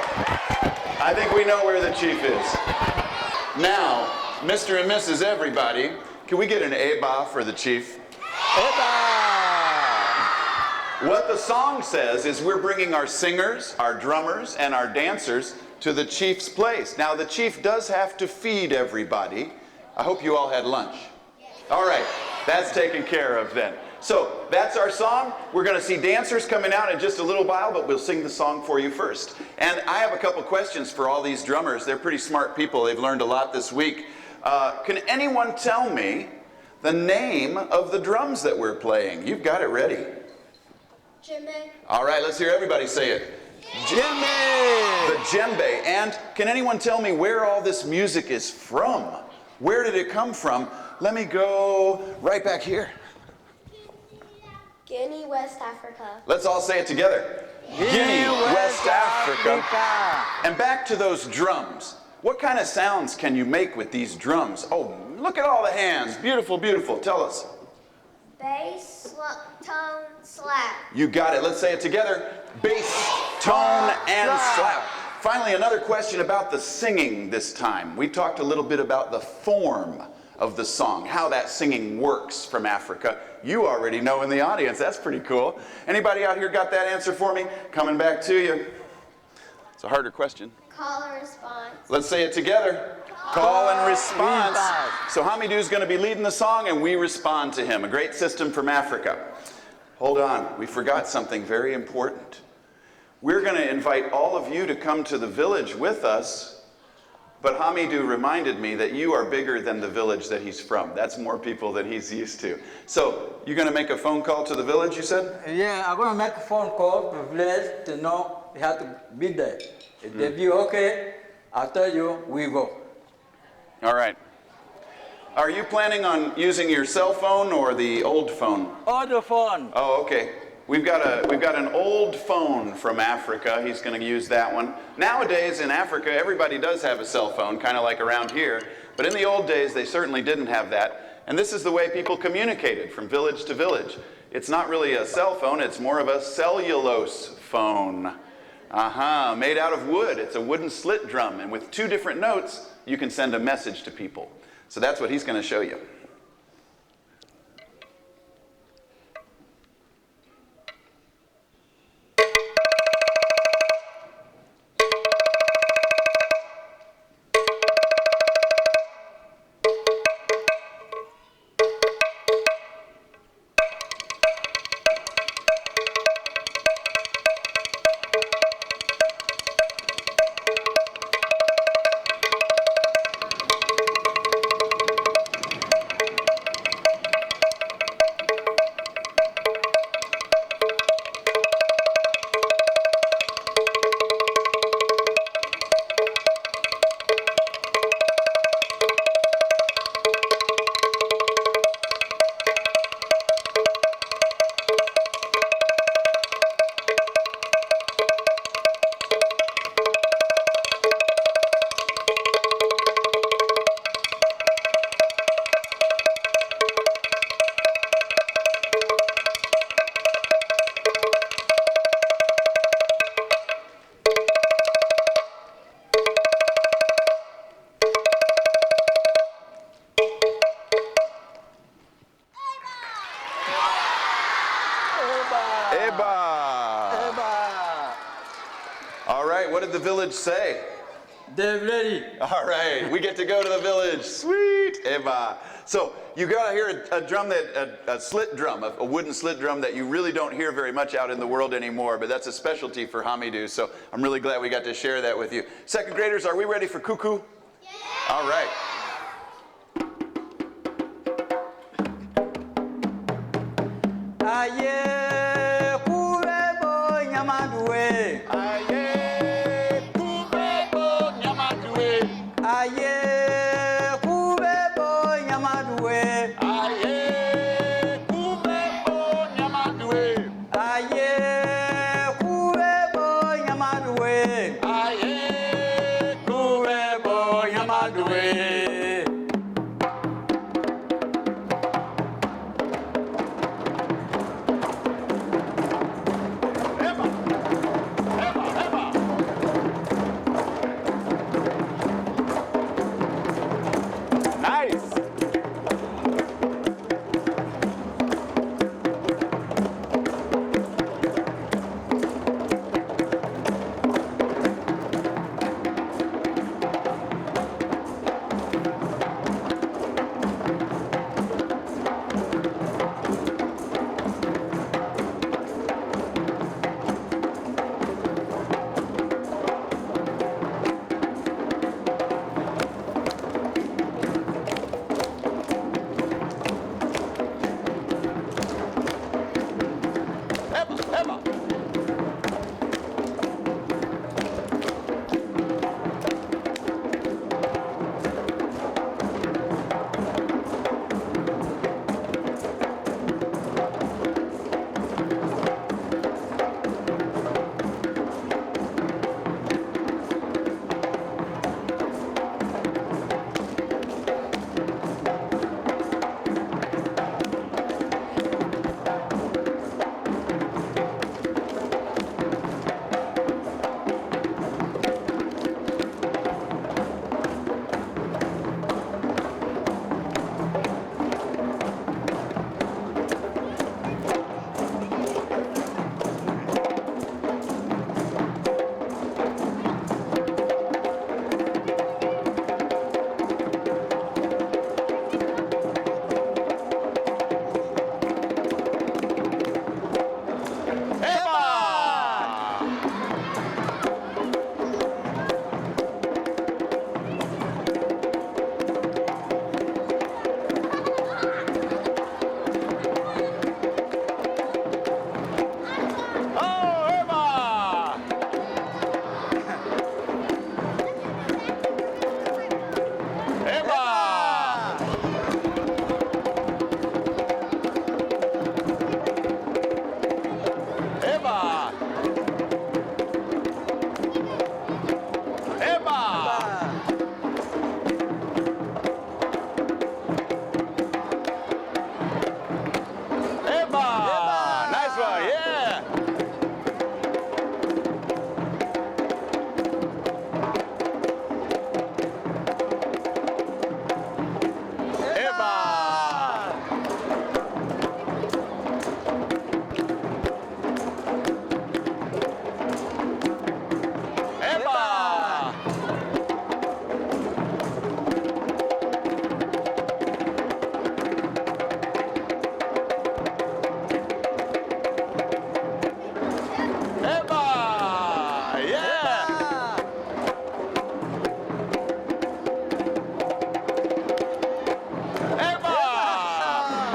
I think we know where the chief is. Now, Mr. and Mrs. Everybody, can we get an Eba for the chief? Eba! What the song says is we're bringing our singers, our drummers, and our dancers to the chief's place. Now, the chief does have to feed everybody. I hope you all had lunch. All right, that's taken care of then. So that's our song. We're going to see dancers coming out in just a little while, but we'll sing the song for you first. And I have a couple questions for all these drummers. They're pretty smart people. They've learned a lot this week. Can anyone tell me the name of the drums that we're playing? You've got it ready. Djembe. All right, let's hear everybody say it. Djembe! The djembe. And can anyone tell me where all this music is from? Where did it come from? Let me go right back here. Guinea, West Africa. Let's all say it together. Guinea, West Africa. And back to those drums. What kind of sounds can you make with these drums? Oh, look at all the hands. Beautiful, beautiful. Tell us. Bass, tone, slap. You got it. Let's say it together. Bass, tone, and slap. Finally, another question about the singing this time. We talked a little bit about the form of the song, how that singing works from Africa. You already know in the audience. That's pretty cool. Anybody out here got that answer for me? Coming back to you. It's a harder question. Call and response. Let's say it together. Call and response. So Hamidou's going to be leading the song and we respond to him. A great system from Africa. Hold on. We forgot something very important. We're going to invite all of you to come to the village with us. But Hamidou reminded me that you are bigger than the village that he's from. That's more people than he's used to. So, you're going to make a phone call to the village, you said? Yeah, I'm going to make a phone call to the village to know they have to be there. If they be okay, I'll tell you, we go. All right. Are you planning on using your cell phone or the old phone? Other phone. Oh, okay. We've got an old phone from Africa. He's going to use that one. Nowadays in Africa, everybody does have a cell phone, kind of like around here. But in the old days, they certainly didn't have that. And this is the way people communicated from village to village. It's not really a cell phone. It's more of a cellulose phone. Made out of wood. It's a wooden slit drum. And with 2 different notes, you can send a message to people. So that's what he's going to show you. right, what did the village say? They're ready. All right, we get to go to the village. Sweet, Eva. So you got to hear a drum a slit drum, a wooden slit drum that you really don't hear very much out in the world anymore, but that's a specialty for Hamidou. So I'm really glad we got to share that with you. Second graders, are we ready for cuckoo? Yeah. All right. Aye, Kuvebo Nyamadwe. Aye, Kuvebo Nyamadwe. Aye, Kuvebo Nyamadwe. Aye, Kuvebo Nyamadwe. Aye, Kuvebo Nyamadwe. Aye, Kuvebo Nyamadwe. Nice.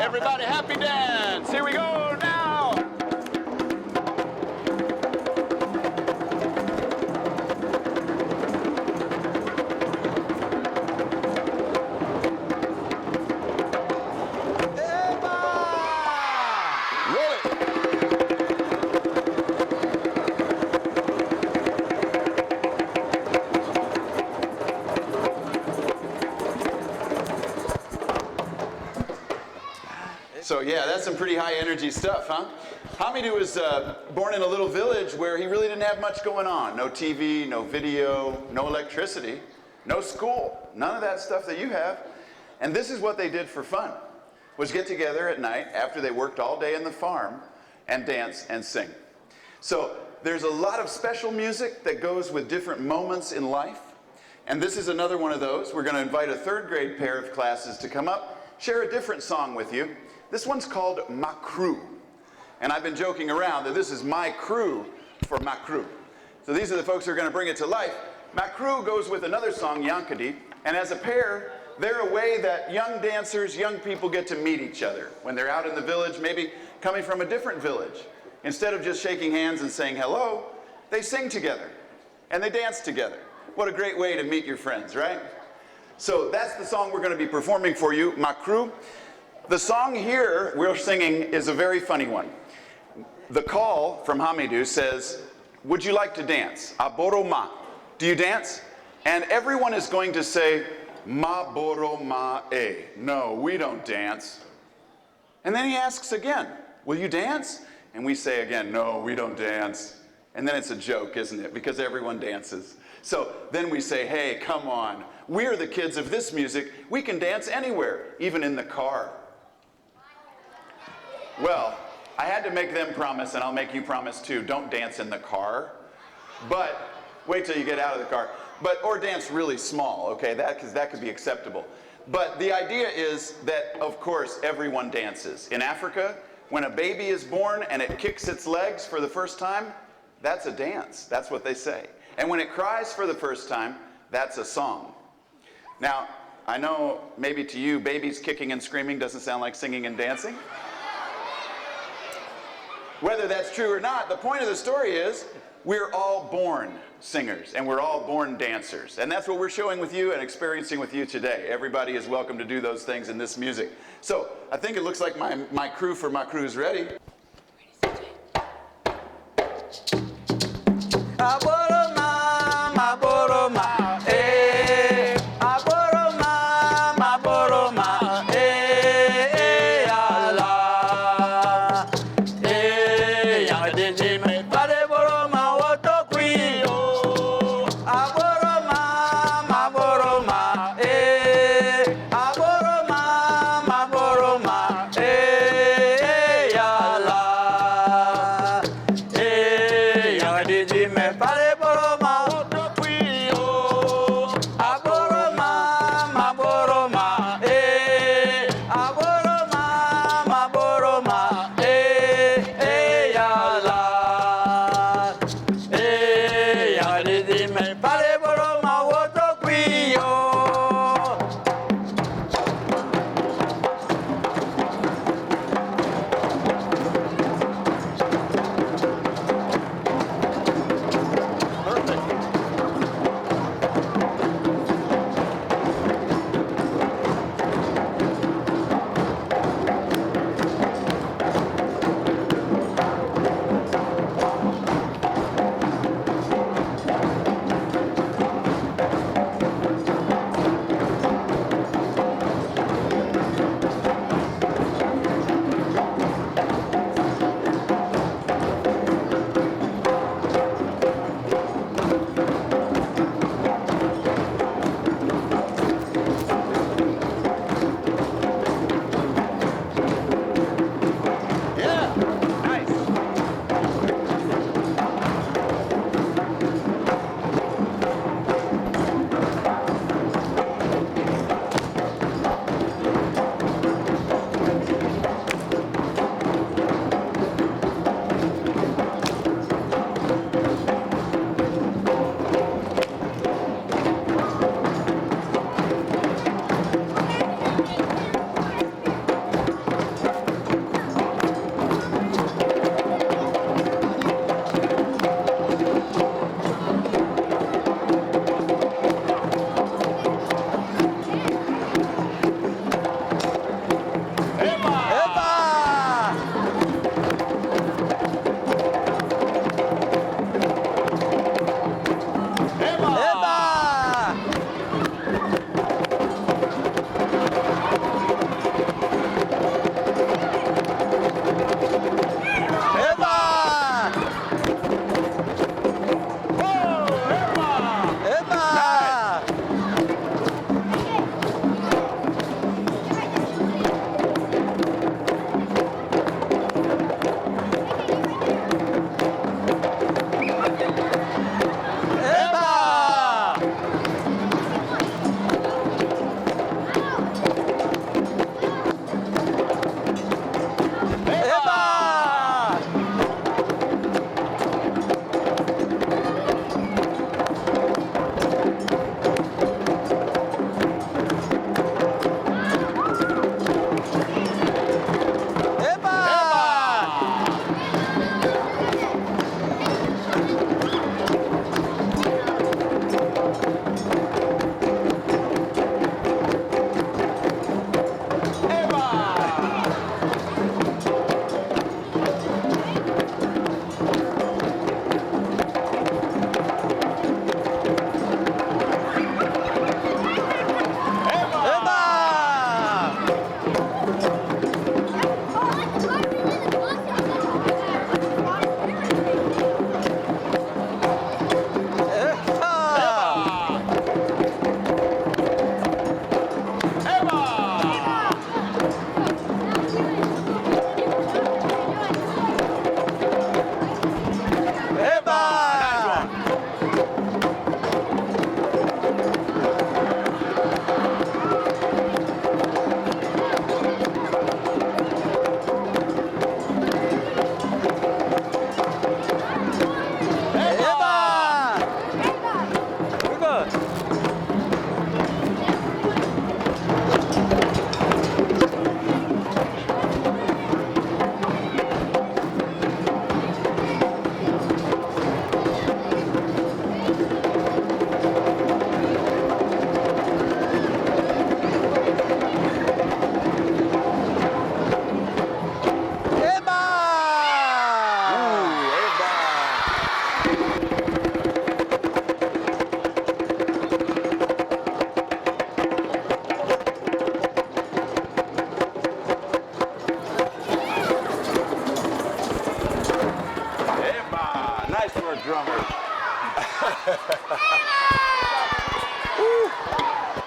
Everybody happy dance. Here we go now. Roll it. So yeah, that's some pretty high energy stuff, huh? Hamidou was born in a little village where he really didn't have much going on. No TV, no video, no electricity, no school, none of that stuff that you have. And this is what they did for fun, was get together at night after they worked all day in the farm and dance and sing. So there's a lot of special music that goes with different moments in life. And this is another one of those. We're going to invite a third grade pair of classes to come up, share a different song with you. This one's called Ma Crew. And I've been joking around that this is my crew for Ma Crew. So these are the folks who are going to bring it to life. Ma Crew goes with another song, Yankadi, and as a pair, they're a way that young dancers, young people get to meet each other when they're out in the village, maybe coming from a different village. Instead of just shaking hands and saying hello, they sing together and they dance together. What a great way to meet your friends, right? So that's the song we're going to be performing for you, Ma Crew. The song here we're singing is a very funny one. The call from Hamidou says, would you like to dance? Aboro ma. Do you dance? And everyone is going to say, ma boro ma e. No, we don't dance. And then he asks again, will you dance? And we say again, no, we don't dance. And then it's a joke, isn't it? Because everyone dances. So then we say, hey, come on. We're the kids of this music. We can dance anywhere, even in the car. Well, I had to make them promise, and I'll make you promise too. Don't dance in the car. But wait till you get out of the car. Or dance really small, okay? Because that could be acceptable. But the idea is that, of course, everyone dances. In Africa, when a baby is born and it kicks its legs for the first time, that's a dance. That's what they say. And when it cries for the first time, that's a song. Now, I know maybe to you, babies kicking and screaming doesn't sound like singing and dancing. Whether that's true or not, the point of the story is we're all born singers and we're all born dancers. And that's what we're showing with you and experiencing with you today. Everybody is welcome to do those things in this music. So I think it looks like my crew for Ma Crew is ready. for a drummer.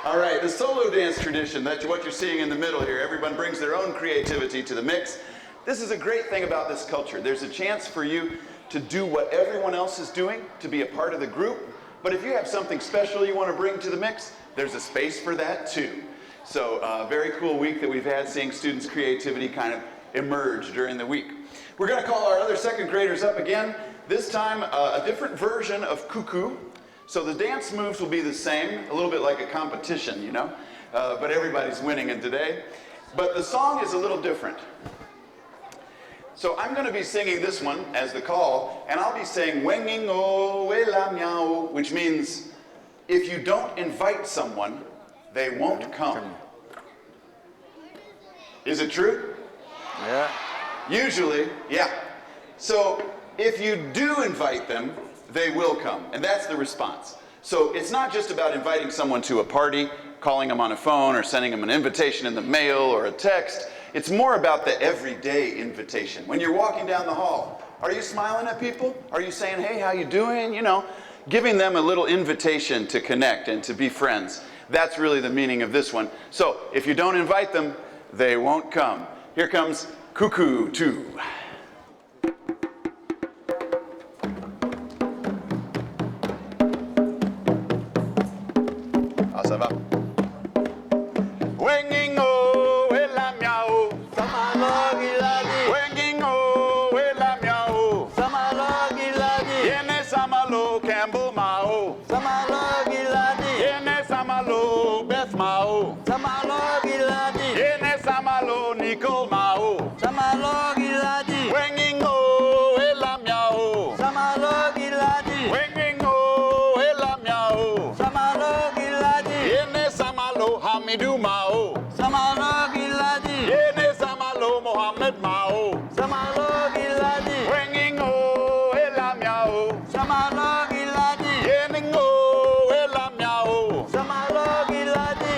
All right, the solo dance tradition, that's what you're seeing in the middle here. Everyone brings their own creativity to the mix. This is a great thing about this culture. There's a chance for you to do what everyone else is doing, to be a part of the group. But if you have something special you want to bring to the mix, there's a space for that too. So very cool week that we've had, seeing students' creativity kind of emerge during the week. We're going to call our other second graders up again. This time a different version of cuckoo. So the dance moves will be the same, a little bit like a competition, you know, but everybody's winning in today. But the song is a little different. So I'm going to be singing this one as the call, and I'll be saying wenging o wela miao, which means if you don't invite someone, they won't come. Is it true? Yeah. Usually, yeah. So if you do invite them, they will come, and that's the response. So it's not just about inviting someone to a party, calling them on a phone, or sending them an invitation in the mail or a text. It's more about the everyday invitation. When you're walking down the hall, are you smiling at people? Are you saying, hey, how you doing? You know, giving them a little invitation to connect and to be friends. That's really the meaning of this one. So if you don't invite them, they won't come. Here comes Cuckoo 2. Ah, ça va. Wenging o wela miao, Samalo giladi. wenging o wela miao, Samalo giladi. yene samalo Campbell mao, Samalo giladi. yene samalo Beth mao, Samalo giladi. yene samalo Nicole mao, Samalo giladi. wenging o wela miao, Samalo giladi. wenging o wela miao, Samalo giladi. yene samalo Hamidou mao, Samalo giladi. yene samalo Mohammed mao, Samalo giladi. wenging o wela miao, Samalo giladi. yene o wela miao. Samalo giladi.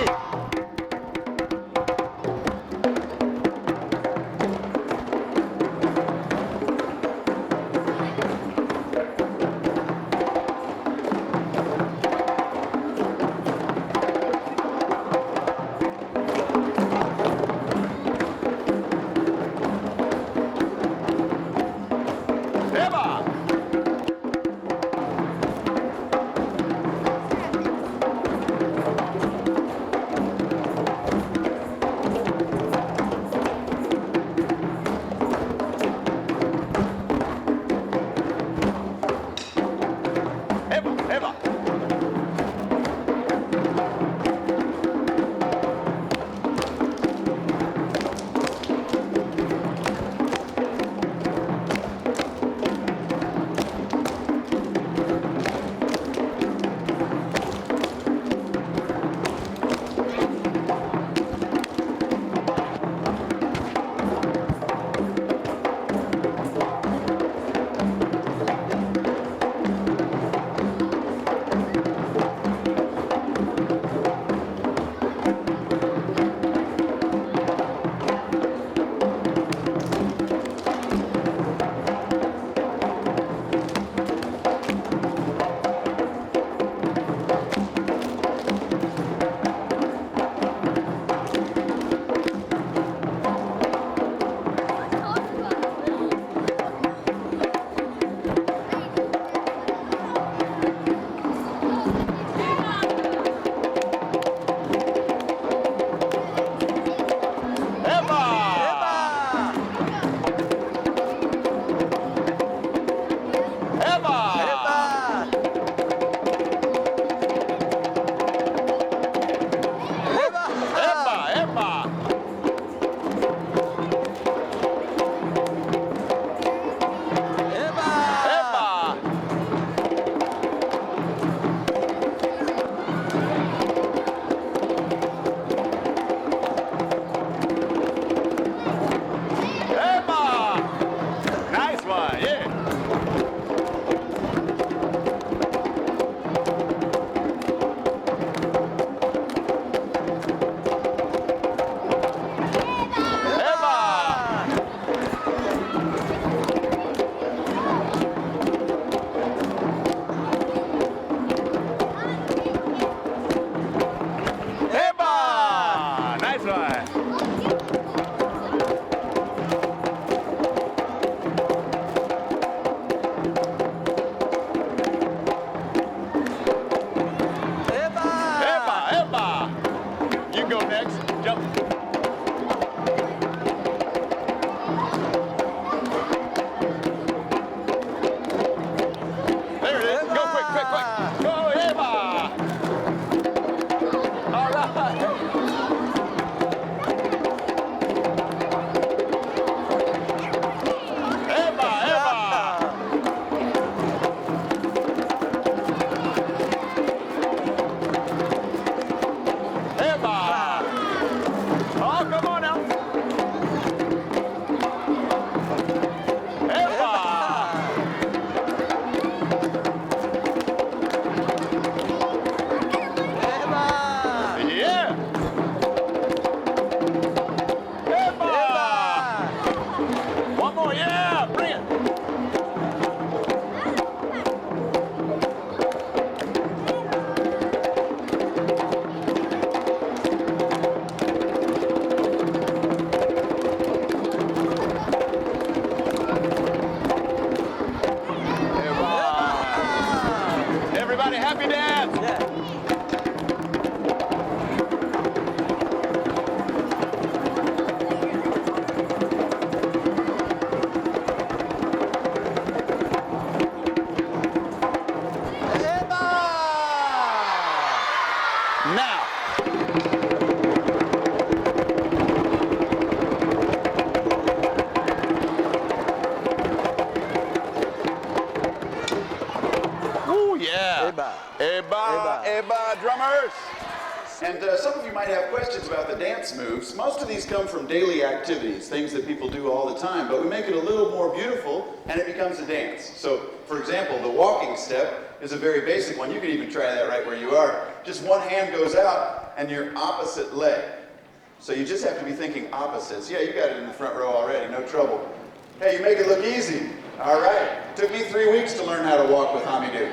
happy dance. Yeah. Now, ooh, yeah. Eba. Eba, eba, drummers. And some of you might have questions about the dance moves. Most of these come from daily activities, things that people do all the time, but we make it a little more beautiful and it becomes a dance. So, for example, the walking step is a very basic one. You can even try that right where you are. Just one hand goes out and your opposite leg. So you just have to be thinking opposites. Yeah, you got it in the front row already, no trouble. Hey, you make it look easy. All right. Took me 3 weeks to learn how to walk with Hamidou.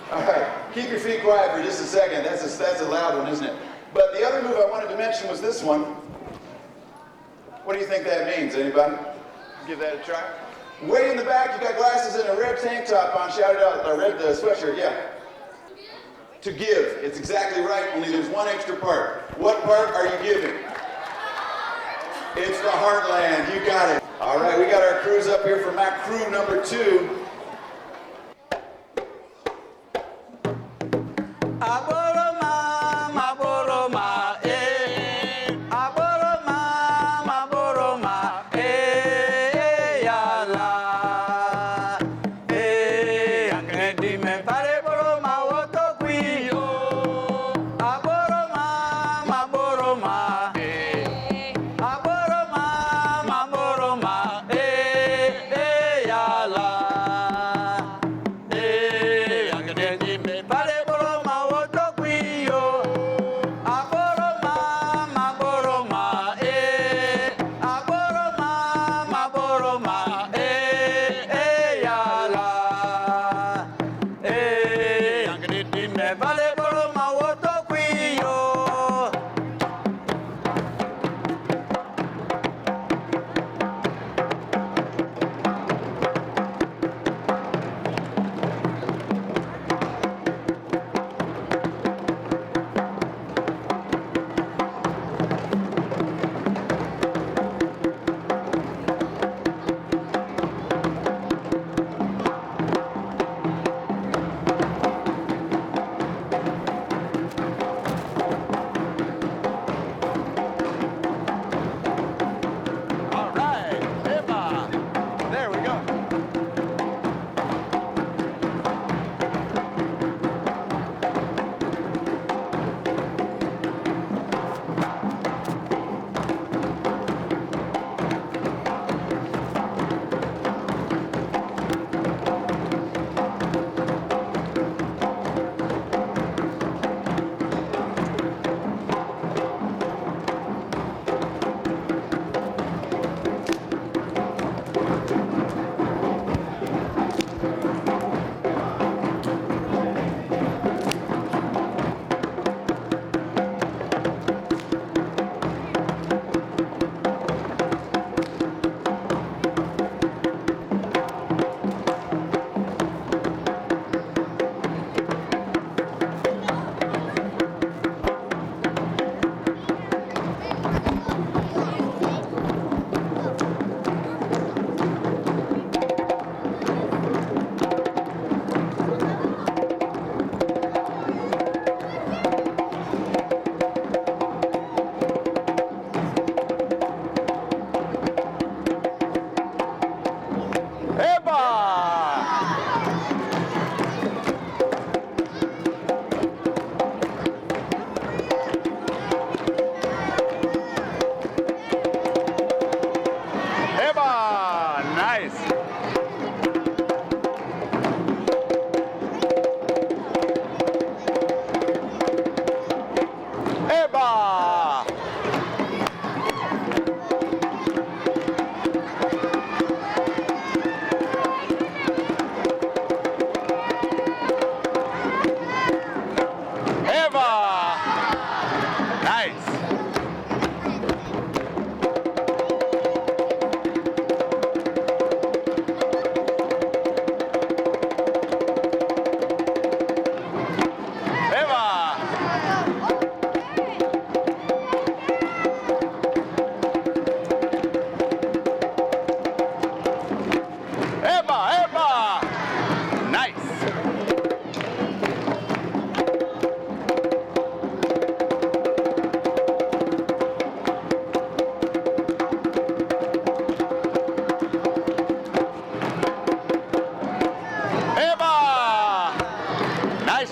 All right, keep your feet quiet for just a second. That's a loud one, isn't it? But the other move I wanted to mention was this one. What do you think that means? Anybody? Give that a try. Way in the back, you got glasses and a red tank top on. Shout it out, a red sweatshirt, yeah. To give. It's exactly right, only there's one extra part. What part are you giving? It's the Heartland. You got it. All right, we got our crews up here for Mac Crew number 2.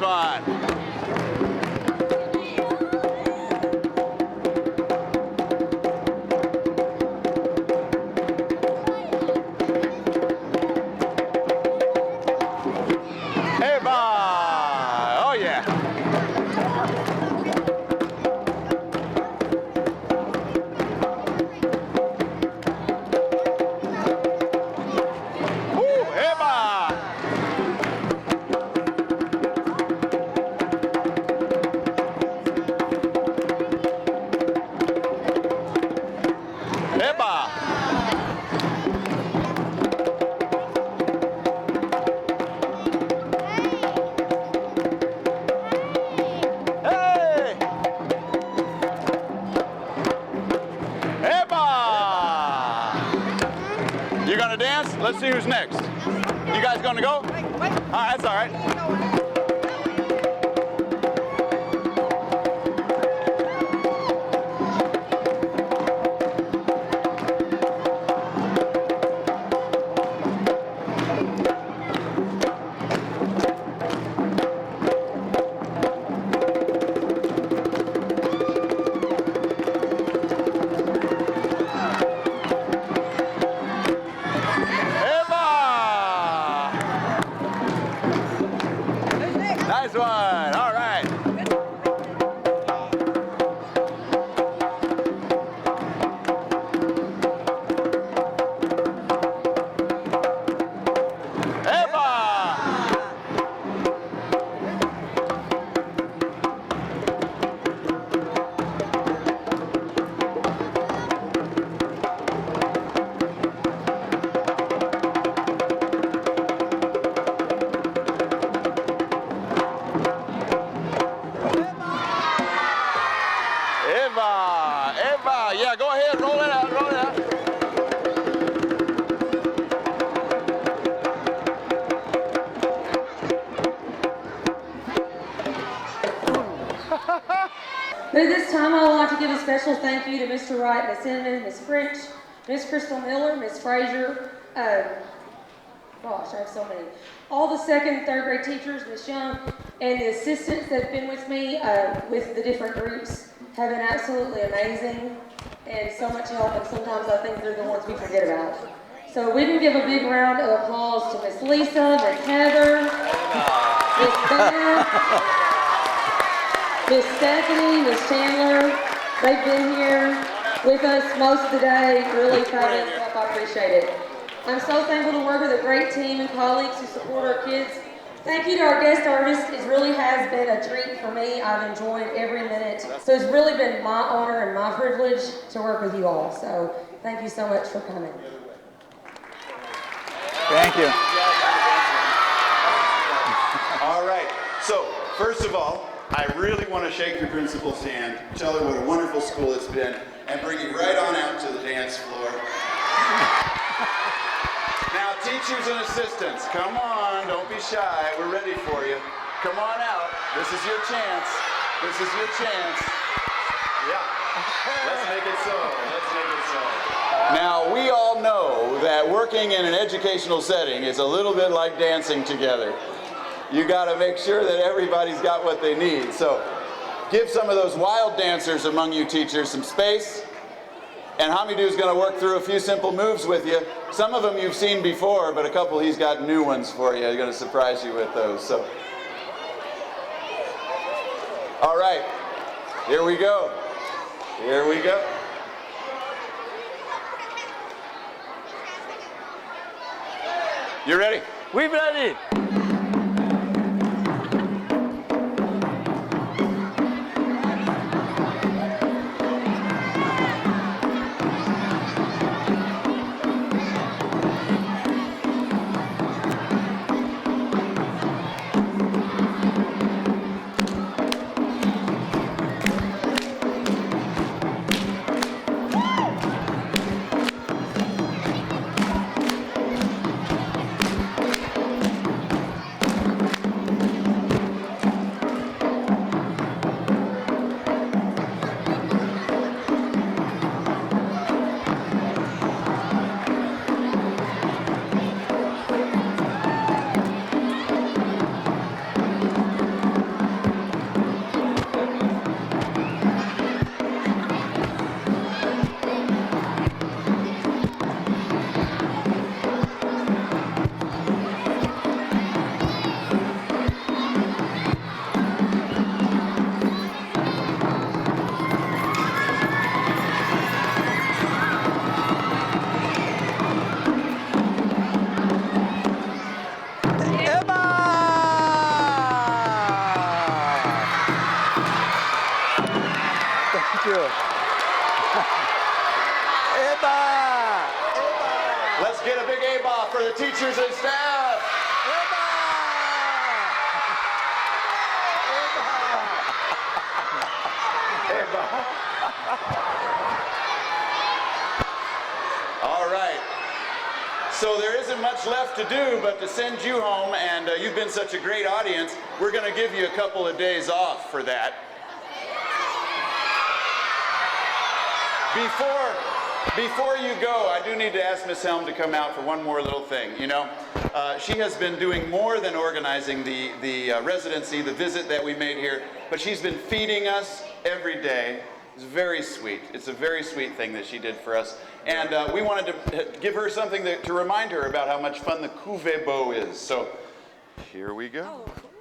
one. Eva! Oh yeah. Ooh, Eva! Eva! Hey! Eva! You gonna dance? Let's see who's next. You guys gonna go? All right, that's all right. Nice one. All right. Eva! Eva, yeah, go ahead, roll it out, roll it out. But at this time, I would like to give a special thank you to Mr. Wright, Miss Inman, Miss French, Miss Crystal Miller, Miss Frazier, gosh, I have so many. All the second and third grade teachers, Miss Young, and the assistants that have been with me with the different groups have been absolutely amazing and so much help, and sometimes I think they're the ones we forget about. So we can give a big round of applause to Miss Lisa, Miss Heather, Miss Beth, Miss Stephanie, Miss Chandler. They've been here with us most of the day, really fabulous help. I appreciate it. I'm so thankful to work with a great team and colleagues who support our kids. Thank you to our guest artists. It really has been a treat for me. I've enjoyed every minute. So it's really been my honor and my privilege to work with you all. So thank you so much for coming. Thank you. All right, so first of all, I really want to shake your principal's hand, tell her what a wonderful school it's been, and bring you right on out to the dance floor. Now, teachers and assistants, come on, don't be shy, we're ready for you. Come on out, this is your chance, this is your chance. Yeah, let's make it so, let's make it so. Now, we all know that working in an educational setting is a little bit like dancing together. You got to make sure that everybody's got what they need. So give some of those wild dancers among you teachers some space. And Hamidou's going to work through a few simple moves with you. Some of them you've seen before, but a couple he's got new ones for you. He's going to surprise you with those. So, all right, here we go. Here we go. You ready? We're ready. get a big A-ball for the teachers and staff. All right. So there isn't much left to do but to send you home, and you've been such a great audience, we're going to give you a couple of days off for that. Before you go, I do need to ask Miss Helm to come out for one more little thing. You know, she has been doing more than organizing the residency, the visit that we made here, but she's been feeding us every day. It's very sweet. It's a very sweet thing that she did for us. And we wanted to give her something to remind her about how much fun the Kuvebo is. So here we go. Oh, cool.